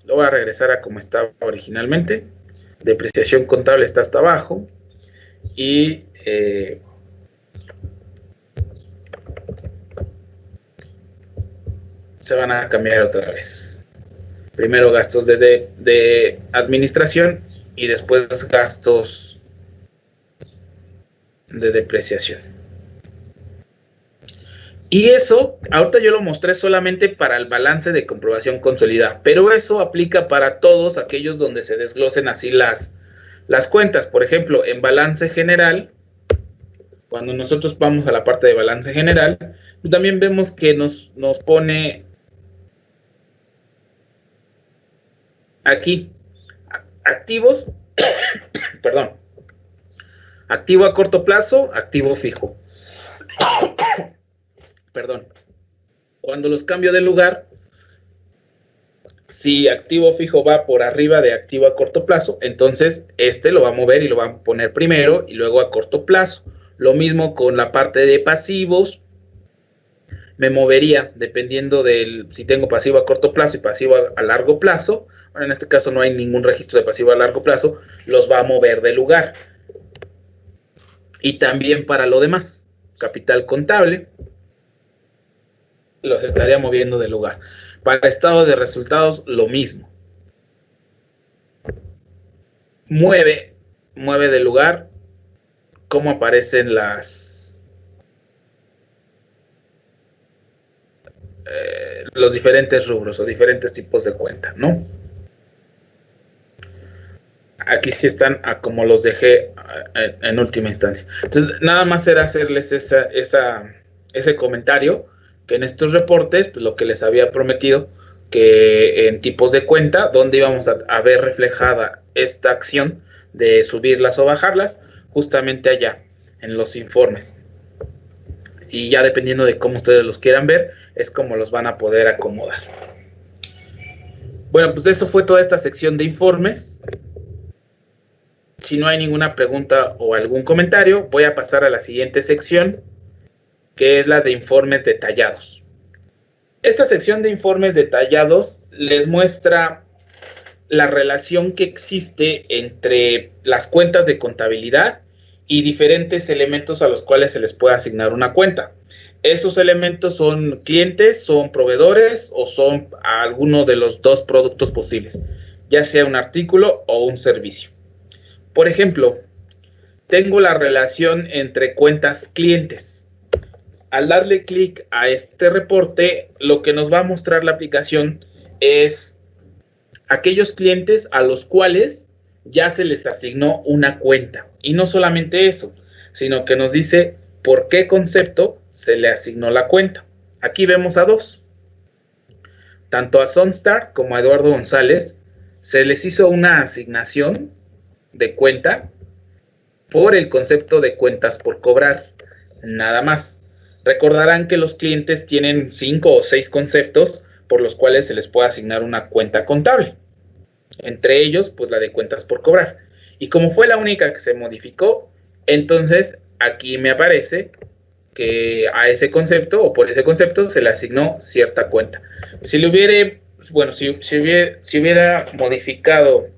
Lo voy a regresar a como estaba originalmente. Depreciación contable está hasta abajo y se van a cambiar otra vez. Primero gastos de administración y después gastos de depreciación. Y eso, ahorita yo lo mostré solamente para el balance de comprobación consolidada, pero eso aplica para todos aquellos donde se desglosen así las cuentas. Por ejemplo, en balance general, cuando nosotros vamos a la parte de balance general, pues también vemos que nos pone aquí activos, perdón, activo a corto plazo, activo fijo. Perdón. Cuando los cambio de lugar, si activo fijo va por arriba de activo a corto plazo, entonces este lo va a mover y lo va a poner primero y luego a corto plazo. Lo mismo con la parte de pasivos, me movería dependiendo del si tengo pasivo a corto plazo y pasivo a largo plazo. Bueno, en este caso no hay ningún registro de pasivo a largo plazo, los va a mover de lugar. Y también para lo demás, capital contable, los estaría moviendo de lugar. Para estado de resultados, lo mismo. Mueve de lugar cómo aparecen los diferentes rubros o diferentes tipos de cuenta, ¿no? Aquí sí están a como los dejé en última instancia. Entonces, nada más era hacerles ese comentario, que en estos reportes, pues lo que les había prometido, que en tipos de cuenta, donde íbamos a ver reflejada esta acción de subirlas o bajarlas, justamente allá, en los informes. Y ya dependiendo de cómo ustedes los quieran ver, es como los van a poder acomodar. Bueno, pues eso fue toda esta sección de informes. Si no hay ninguna pregunta o algún comentario, voy a pasar a la siguiente sección, que es la de informes detallados. Esta sección de informes detallados les muestra la relación que existe entre las cuentas de contabilidad y diferentes elementos a los cuales se les puede asignar una cuenta. Esos elementos son clientes, son proveedores o son alguno de los dos productos posibles, ya sea un artículo o un servicio. Por ejemplo, tengo la relación entre cuentas clientes. Al darle clic a este reporte, lo que nos va a mostrar la aplicación es aquellos clientes a los cuales ya se les asignó una cuenta. Y no solamente eso, sino que nos dice por qué concepto se le asignó la cuenta. Aquí vemos a dos. Tanto a Sunstar como a Eduardo González se les hizo una asignación de cuenta por el concepto de cuentas por cobrar, nada más. Recordarán que los clientes tienen 5 o 6 conceptos por los cuales se les puede asignar una cuenta contable. Entre ellos, pues la de cuentas por cobrar. Y como fue la única que se modificó, entonces aquí me aparece que a ese concepto o por ese concepto se le asignó cierta cuenta. Si le hubiera, bueno, si hubiera modificado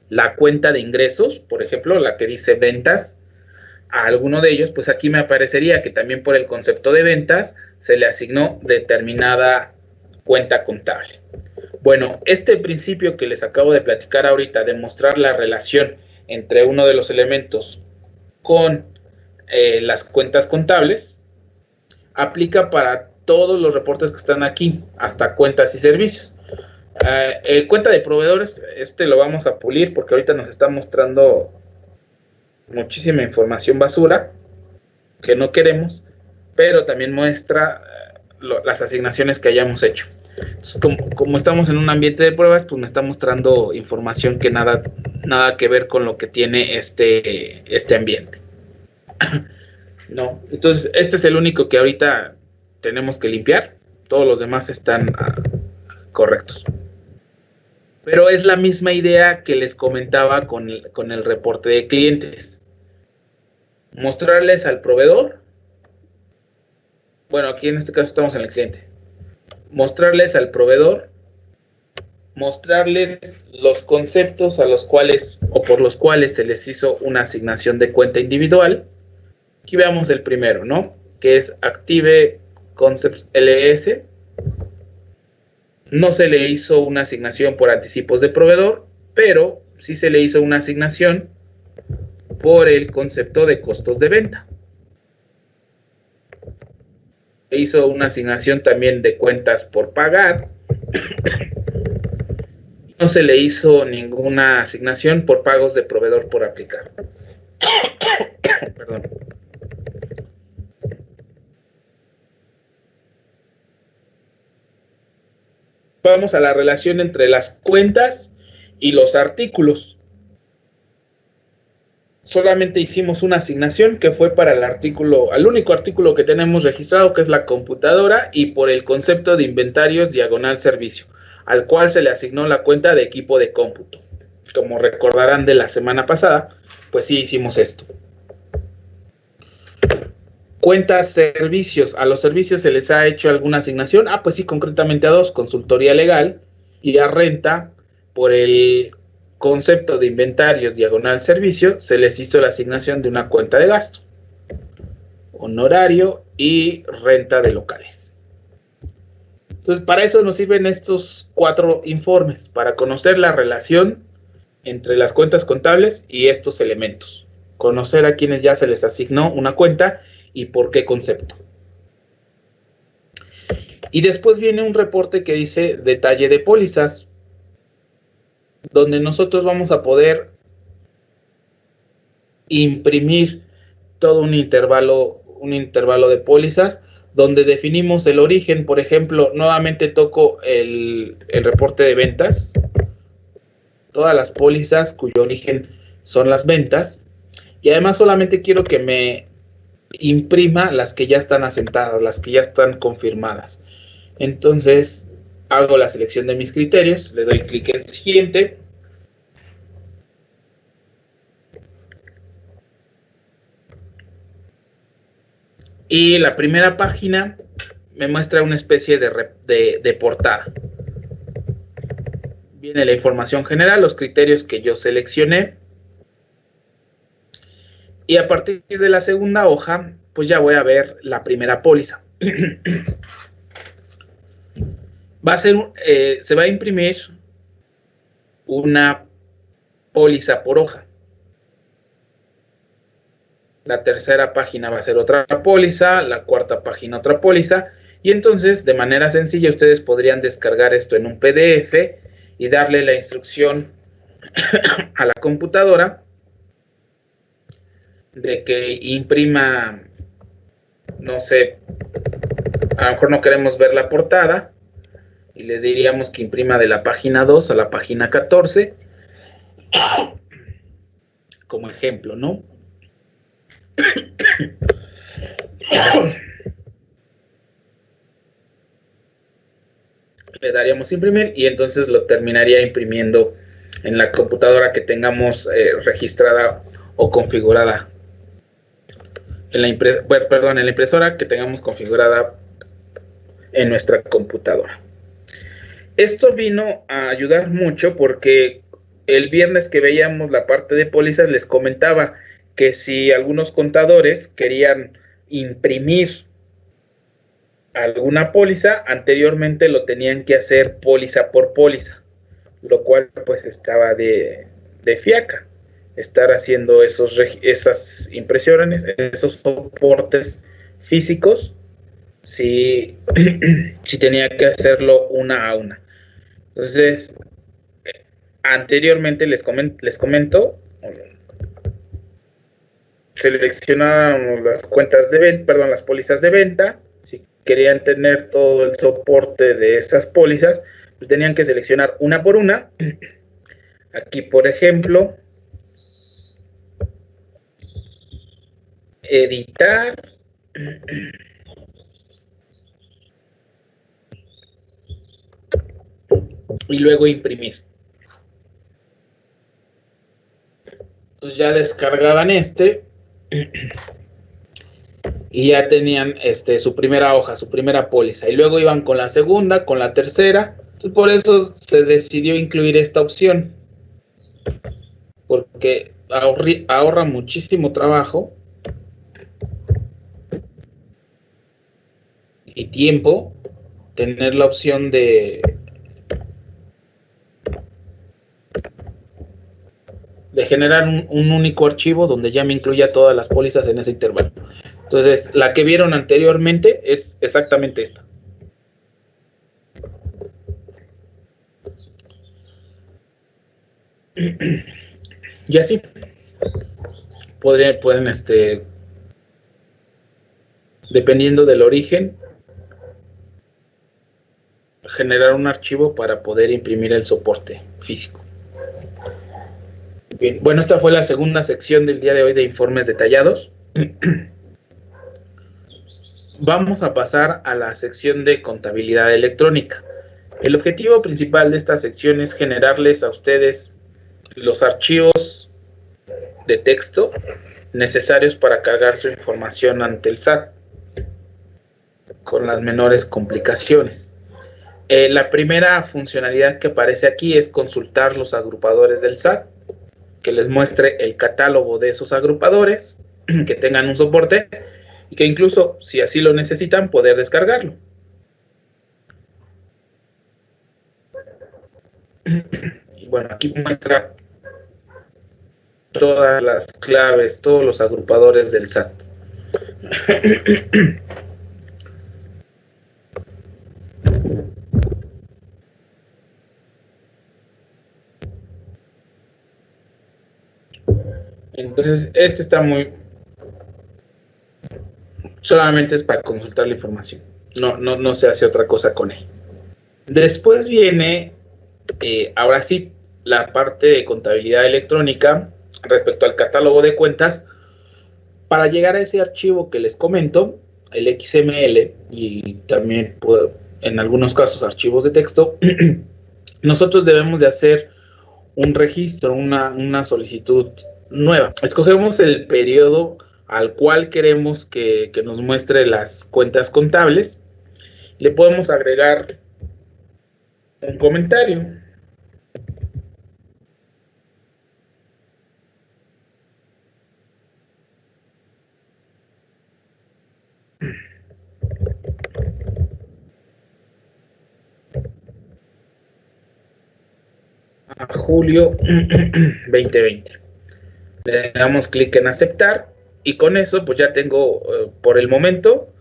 la cuenta de ingresos, por ejemplo, la que dice ventas, a alguno de ellos, pues aquí me aparecería que también por el concepto de ventas se le asignó determinada cuenta contable. Bueno, este principio que les acabo de platicar ahorita, de mostrar la relación entre uno de los elementos con las cuentas contables, aplica para todos los reportes que están aquí, hasta cuentas y servicios. Cuenta de proveedores, lo vamos a pulir porque ahorita nos está mostrando muchísima información basura que no queremos, pero también muestra las asignaciones que hayamos hecho. Entonces, como estamos en un ambiente de pruebas, pues me está mostrando información que nada que ver con lo que tiene este ambiente. No, entonces este es el único que ahorita tenemos que limpiar. Todos los demás están correctos. Pero es la misma idea que les comentaba con el reporte de clientes. Mostrarles al proveedor. Bueno, aquí en este caso estamos en el cliente. Mostrarles al proveedor, mostrarles los conceptos a los cuales o por los cuales se les hizo una asignación de cuenta individual. Aquí veamos el primero, ¿no? Que es Active Concepts LS. No se le hizo una asignación por anticipos de proveedor, pero sí se le hizo una asignación por el concepto de costos de venta. Se hizo una asignación también de cuentas por pagar. No se le hizo ninguna asignación por pagos de proveedor por aplicar. Perdón. Vamos a la relación entre las cuentas y los artículos. Solamente hicimos una asignación que fue para el artículo, al único artículo que tenemos registrado, que es la computadora, y por el concepto de inventarios diagonal servicio, al cual se le asignó la cuenta de equipo de cómputo. Como recordarán de la semana pasada, pues sí hicimos esto. Cuentas servicios. ¿A los servicios se les ha hecho alguna asignación? Pues sí, concretamente a dos: consultoría legal, y a renta, por el concepto de inventarios diagonal servicio, se les hizo la asignación de una cuenta de gasto, honorario y renta de locales. Entonces, para eso nos sirven estos 4 informes, para conocer la relación entre las cuentas contables y estos elementos. Conocer a quienes ya se les asignó una cuenta y por qué concepto. Y después viene un reporte que dice detalle de pólizas, donde nosotros vamos a poder imprimir todo un intervalo de pólizas, donde definimos el origen. Por ejemplo, nuevamente toco el reporte de ventas, todas las pólizas cuyo origen son las ventas, y además solamente quiero que me imprima las que ya están asentadas, las que ya están confirmadas. Entonces hago la selección de mis criterios, le doy clic en siguiente, y la primera página me muestra una especie de portada. Viene la información general, los criterios que yo seleccioné, y a partir de la segunda hoja pues ya voy a ver la primera póliza. Se va a imprimir una póliza por hoja. La tercera página va a ser otra póliza, la cuarta página otra póliza, y entonces de manera sencilla ustedes podrían descargar esto en un PDF y darle la instrucción a la computadora de que imprima, no sé, a lo mejor no queremos ver la portada, y le diríamos que imprima de la página 2 a la página 14, como ejemplo, ¿no? Le daríamos imprimir y entonces lo terminaría imprimiendo en la computadora que tengamos registrada o configurada, en la impresora que tengamos configurada en nuestra computadora. Esto vino a ayudar mucho porque el viernes que veíamos la parte de pólizas les comentaba que si algunos contadores querían imprimir alguna póliza, anteriormente lo tenían que hacer póliza por póliza, lo cual pues estaba de fiaca estar haciendo esas impresiones, esos soportes físicos, si tenía que hacerlo una a una. Entonces, anteriormente les comento, seleccionábamos las cuentas de venta, las pólizas de venta. Si querían tener todo el soporte de esas pólizas, pues tenían que seleccionar una por una. Aquí, por ejemplo, editar, y luego imprimir. Entonces ya descargaban y ya tenían su primera hoja, su primera póliza, y luego iban con la segunda, con la tercera. Entonces por eso se decidió incluir esta opción, porque ahorra muchísimo trabajo y tiempo tener la opción de generar un único archivo donde ya me incluya todas las pólizas en ese intervalo. Entonces, la que vieron anteriormente es exactamente esta. Y así pueden, dependiendo del origen, generar un archivo para poder imprimir el soporte físico. Bien, bueno, esta fue la segunda sección del día de hoy de informes detallados. Vamos a pasar a la sección de contabilidad electrónica. El objetivo principal de esta sección es generarles a ustedes los archivos de texto necesarios para cargar su información ante el SAT con las menores complicaciones. La primera funcionalidad que aparece aquí es consultar los agrupadores del SAT, que les muestre el catálogo de esos agrupadores, que tengan un soporte y que incluso, si así lo necesitan, poder descargarlo. Y bueno, aquí muestra todas las claves, todos los agrupadores del SAT. Entonces, este está solamente es para consultar la información. No se hace otra cosa con él. Después viene, ahora sí, la parte de contabilidad electrónica respecto al catálogo de cuentas. Para llegar a ese archivo que les comento, el XML, y también en algunos casos archivos de texto, nosotros debemos de hacer un registro, una solicitud nueva. Escogemos el periodo al cual queremos que nos muestre las cuentas contables. Le podemos agregar un comentario. A julio 2020. Le damos clic en aceptar y con eso pues ya tengo por el momento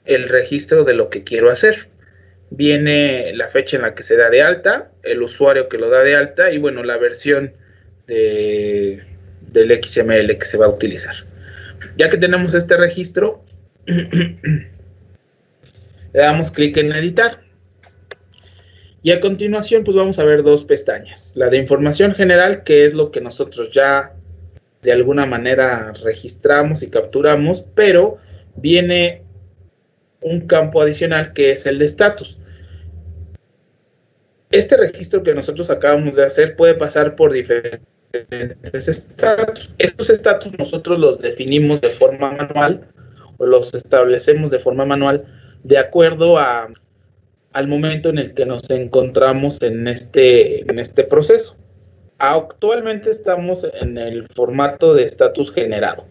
el registro de lo que quiero hacer. Viene la fecha en la que se da de alta, el usuario que lo da de alta y bueno, la versión del XML que se va a utilizar. Ya que tenemos este registro, le damos clic en editar. Y a continuación, pues vamos a ver dos pestañas. La de información general, que es lo que nosotros ya de alguna manera registramos y capturamos, pero viene un campo adicional que es el de estatus. Este registro que nosotros acabamos de hacer puede pasar por diferentes estatus. Estos estatus nosotros los definimos de forma manual o los establecemos de forma manual de acuerdo al momento en el que nos encontramos en este proceso. Actualmente estamos en el formato de estatus generado.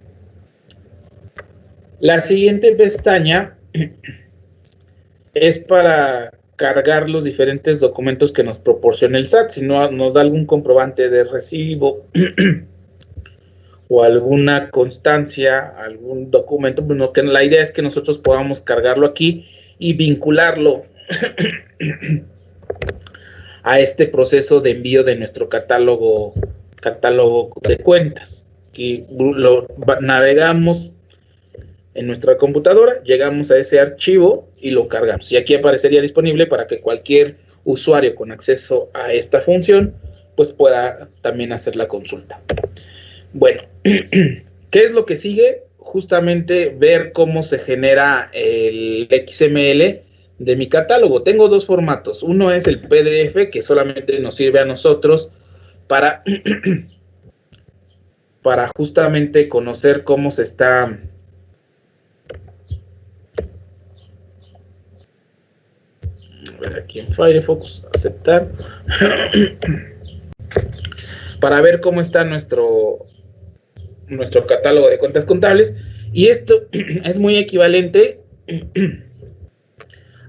La siguiente pestaña es para cargar los diferentes documentos que nos proporciona el SAT. Si no nos da algún comprobante de recibo o alguna constancia, algún documento, bueno, que la idea es que nosotros podamos cargarlo aquí y vincularlo a este proceso de envío de nuestro catálogo de cuentas. Aquí lo navegamos en nuestra computadora, llegamos a ese archivo y lo cargamos. Y aquí aparecería disponible para que cualquier usuario con acceso a esta función pues pueda también hacer la consulta. Bueno, ¿qué es lo que sigue? Justamente ver cómo se genera el XML de mi catálogo. Tengo dos formatos. Uno es el PDF, que solamente nos sirve a nosotros para, para justamente conocer cómo se está... A ver, aquí en Firefox, aceptar. Para ver cómo está nuestro catálogo de cuentas contables. Y esto es muy equivalente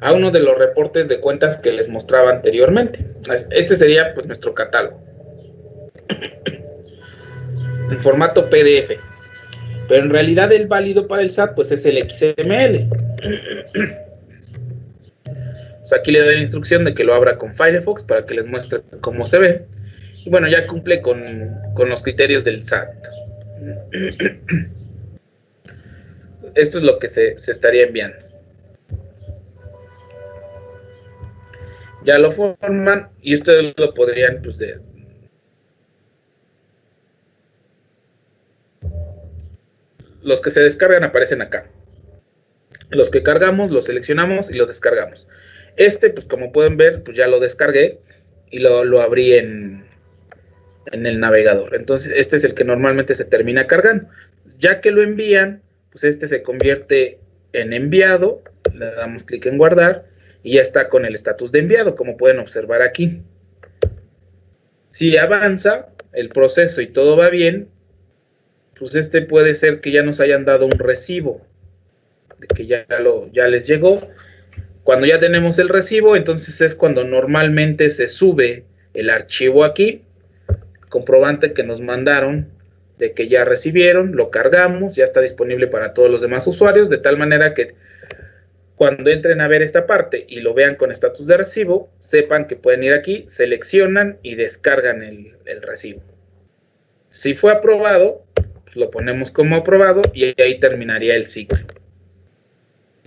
a uno de los reportes de cuentas que les mostraba anteriormente. Este sería pues nuestro catálogo en formato PDF, pero en realidad el válido para el SAT pues es el XML. O sea, aquí le doy la instrucción de que lo abra con Firefox para que les muestre cómo se ve. Y bueno, ya cumple con los criterios del SAT. Esto es lo que se estaría enviando. Ya lo forman y ustedes lo podrían pues los que se descargan aparecen acá. Los que cargamos, los seleccionamos y lo descargamos. Este, pues como pueden ver, pues ya lo descargué y lo abrí en el navegador. Entonces, este es el que normalmente se termina cargando. Ya que lo envían, pues este se convierte en enviado. Le damos clic en guardar y ya está con el estatus de enviado, como pueden observar aquí. Si avanza el proceso y todo va bien, pues este puede ser que ya nos hayan dado un recibo, de que ya les llegó. Cuando ya tenemos el recibo, entonces es cuando normalmente se sube el archivo aquí, comprobante que nos mandaron de que ya recibieron, lo cargamos, ya está disponible para todos los demás usuarios, de tal manera que cuando entren a ver esta parte y lo vean con estatus de recibo, sepan que pueden ir aquí, seleccionan y descargan el recibo. Si fue aprobado, pues lo ponemos como aprobado y ahí terminaría el ciclo.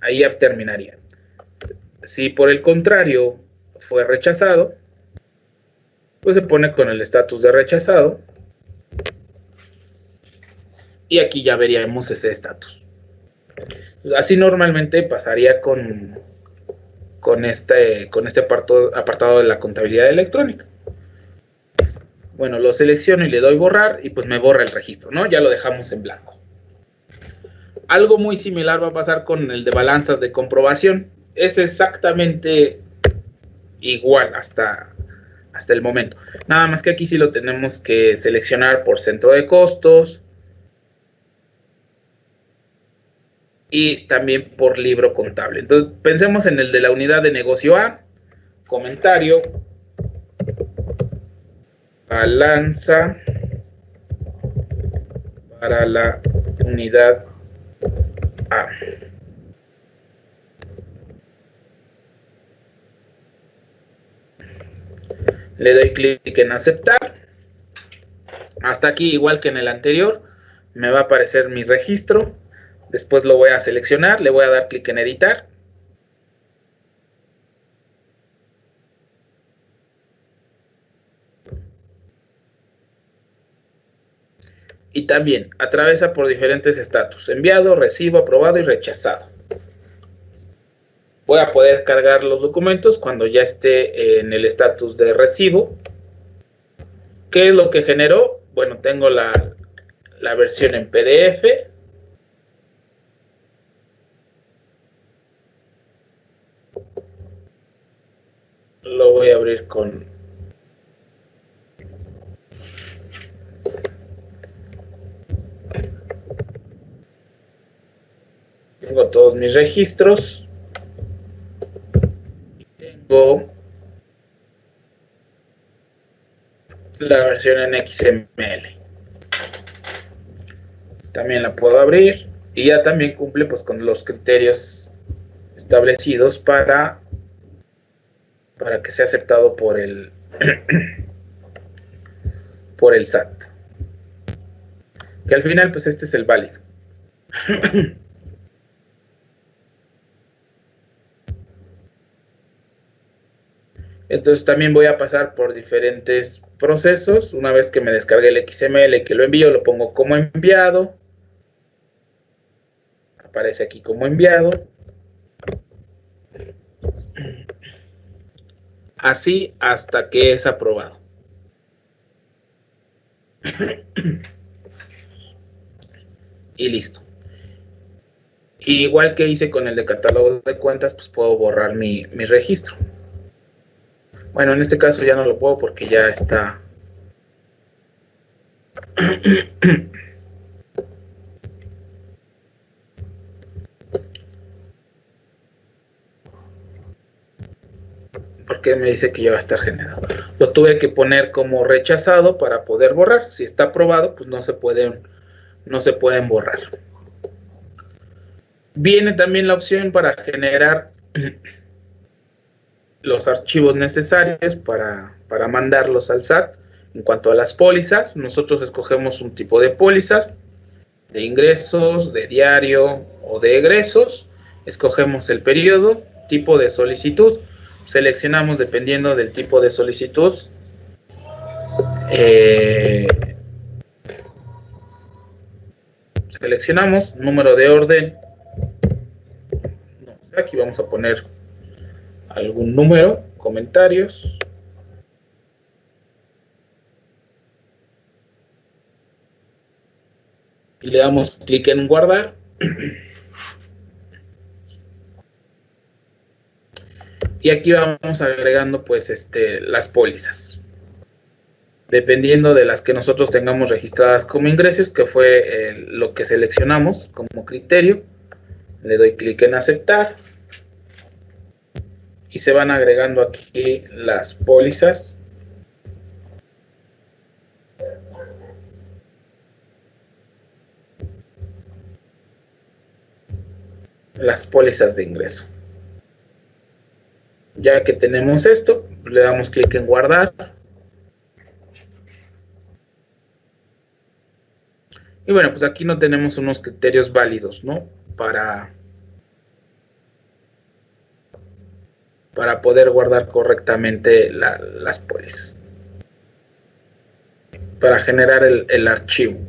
Ahí ya terminaría. Si por el contrario fue rechazado, pues se pone con el estatus de rechazado y aquí ya veríamos ese estatus. Así normalmente pasaría con este apartado de la contabilidad electrónica. Bueno, lo selecciono y le doy borrar y pues me borra el registro, ¿no? Ya lo dejamos en blanco. Algo muy similar va a pasar con el de balanzas de comprobación. Es exactamente igual hasta el momento. Nada más que aquí sí lo tenemos que seleccionar por centro de costos y también por libro contable. Entonces, pensemos en el de la unidad de negocio A, comentario, balanza para la unidad A. Le doy clic en aceptar. Hasta aquí, igual que en el anterior, me va a aparecer mi registro. Después lo voy a seleccionar, le voy a dar clic en editar. Y también atraviesa por diferentes estatus: enviado, recibo, aprobado y rechazado. Voy a poder cargar los documentos cuando ya esté en el estatus de recibo. ¿Qué es lo que generó? Bueno, tengo la versión en PDF. Lo voy a abrir con... Tengo todos mis registros. Tengo la versión en XML. También la puedo abrir y ya también cumple pues con los criterios establecidos para que sea aceptado por el SAT. Que al final pues este es el válido. Entonces también voy a pasar por diferentes procesos. Una vez que me descargue el XML y que lo envío, lo pongo como enviado. Aparece aquí como enviado. así hasta que es aprobado. Y listo. Igual que hice con el de catálogo de cuentas, pues puedo borrar mi registro. Bueno, en este caso ya no lo puedo porque ya está. Porque me dice que ya va a estar generado. Lo tuve que poner como rechazado para poder borrar. Si está aprobado, pues no se pueden borrar. Viene también la opción para generar los archivos necesarios para mandarlos al SAT. En cuanto a las pólizas, nosotros escogemos un tipo de pólizas, de ingresos, de diario o de egresos. Escogemos el periodo, tipo de solicitud. Seleccionamos dependiendo del tipo de solicitud. Seleccionamos número de orden. No sé, aquí vamos a poner algún número, comentarios. Y le damos clic en guardar. Y aquí vamos agregando pues las pólizas. Dependiendo de las que nosotros tengamos registradas como ingresos, que fue lo que seleccionamos como criterio, le doy clic en aceptar. Y se van agregando aquí las pólizas. Las pólizas de ingreso. Ya que tenemos esto, le damos clic en guardar. Y bueno, pues aquí no tenemos unos criterios válidos, ¿no? Para poder guardar correctamente las pólizas. Para generar el archivo.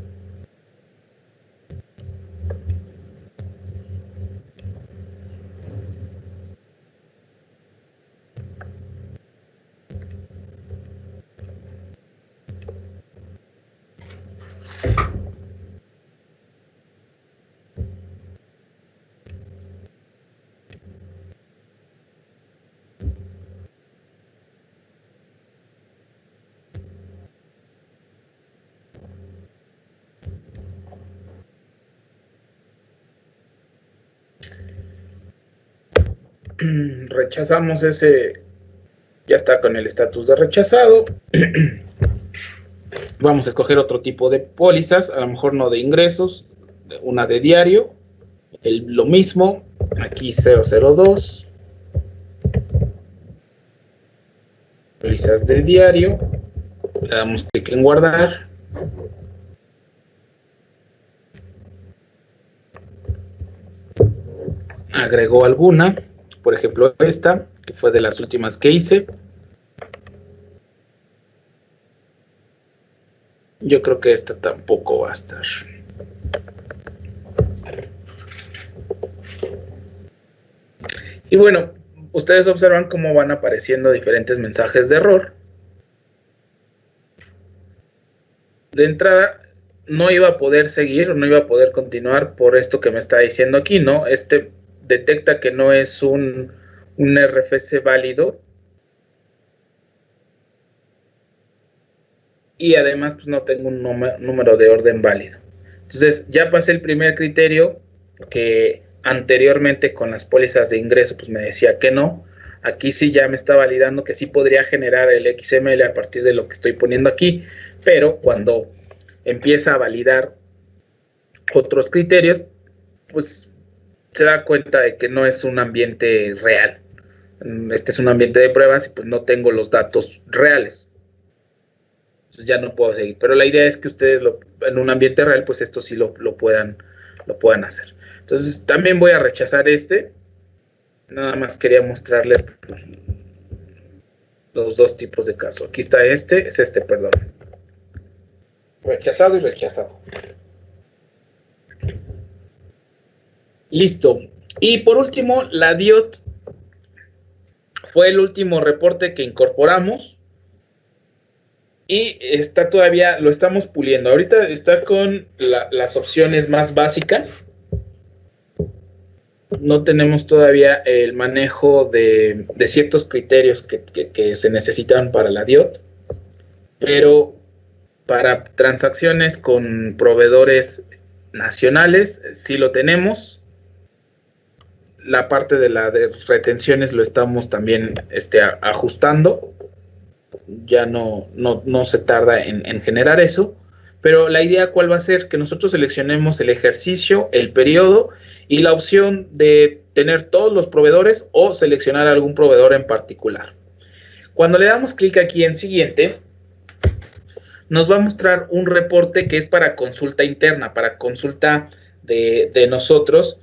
Rechazamos ese, ya está con el estatus de rechazado. Vamos a escoger otro tipo de pólizas, a lo mejor no de ingresos, una de diario, lo mismo, aquí 002, pólizas de diario, le damos clic en guardar. Agregó alguna, por ejemplo esta, que fue de las últimas que hice. Yo creo que esta tampoco va a estar. Y bueno, ustedes observan cómo van apareciendo diferentes mensajes de error. De entrada, no iba a poder seguir, no iba a poder continuar por esto que me está diciendo aquí, ¿no? Detecta que no es un RFC válido. Y además, pues no tengo un número de orden válido. Entonces, ya pasé el primer criterio que anteriormente con las pólizas de ingreso, pues me decía que no. Aquí sí ya me está validando que sí podría generar el XML a partir de lo que estoy poniendo aquí, pero cuando empieza a validar otros criterios, pues se da cuenta de que no es un ambiente real. Este es un ambiente de pruebas y pues no tengo los datos reales. Entonces ya no puedo seguir. Pero la idea es que ustedes en un ambiente real, pues esto sí lo puedan hacer. Entonces también voy a rechazar este. Nada más quería mostrarles los dos tipos de caso. Aquí está perdón. Rechazado y rechazado. Listo. Y por último, la DIOT fue el último reporte que incorporamos y está todavía, lo estamos puliendo. Ahorita está con las opciones más básicas. No tenemos todavía el manejo de ciertos criterios que se necesitan para la DIOT, pero para transacciones con proveedores nacionales sí lo tenemos. La parte de retenciones lo estamos también ajustando. Ya no se tarda en generar eso. Pero la idea, ¿cuál va a ser? Que nosotros seleccionemos el ejercicio, el periodo y la opción de tener todos los proveedores o seleccionar algún proveedor en particular. Cuando le damos clic aquí en siguiente, nos va a mostrar un reporte que es para consulta interna, para consulta de nosotros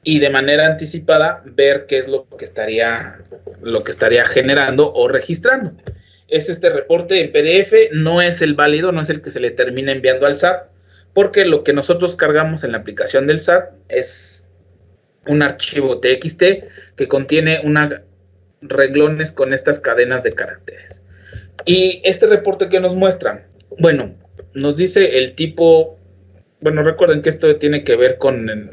y de manera anticipada ver qué es lo que estaría generando o registrando. Es este reporte en PDF, no es el válido, no es el que se le termina enviando al SAT, porque lo que nosotros cargamos en la aplicación del SAT es un archivo TXT que contiene renglones con estas cadenas de caracteres. Y este reporte que nos muestra, bueno, nos dice el tipo, bueno, recuerden que esto tiene que ver con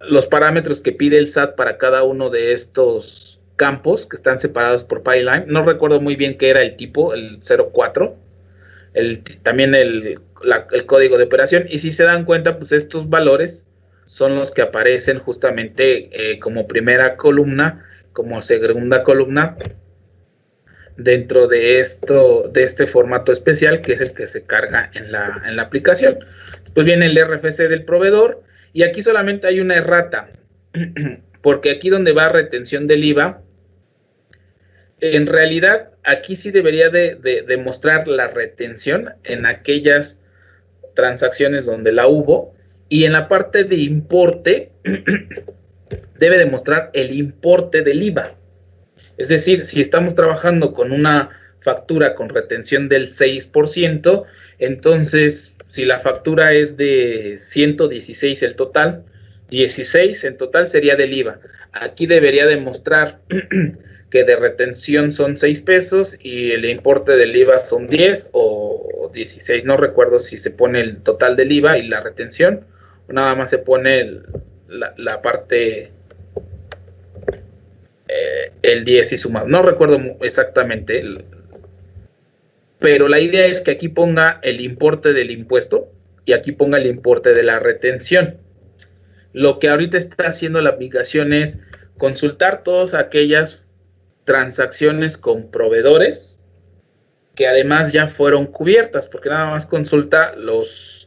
los parámetros que pide el SAT para cada uno de estos campos que están separados por pipeline. No recuerdo muy bien qué era el tipo, el 04, también el código de operación. Y si se dan cuenta, pues estos valores son los que aparecen justamente como primera columna, como segunda columna, dentro de este formato especial, que es el que se carga en la aplicación. Después viene el RFC del proveedor, y aquí solamente hay una errata, porque aquí donde va retención del IVA, en realidad aquí sí debería de mostrar la retención en aquellas transacciones donde la hubo, y en la parte de importe debe de mostrar el importe del IVA. Es decir, si estamos trabajando con una factura con retención del 6%, entonces si la factura es de 116 el total, 16 en total sería del IVA. Aquí debería demostrar que de retención son 6 pesos y el importe del IVA son 10 o 16. No recuerdo si se pone el total del IVA y la retención, o nada más se pone la parte, el 10 y sumado. No recuerdo exactamente, pero la idea es que aquí ponga el importe del impuesto y aquí ponga el importe de la retención. Lo que ahorita está haciendo la aplicación es consultar todas aquellas transacciones con proveedores que además ya fueron cubiertas, porque nada más consulta los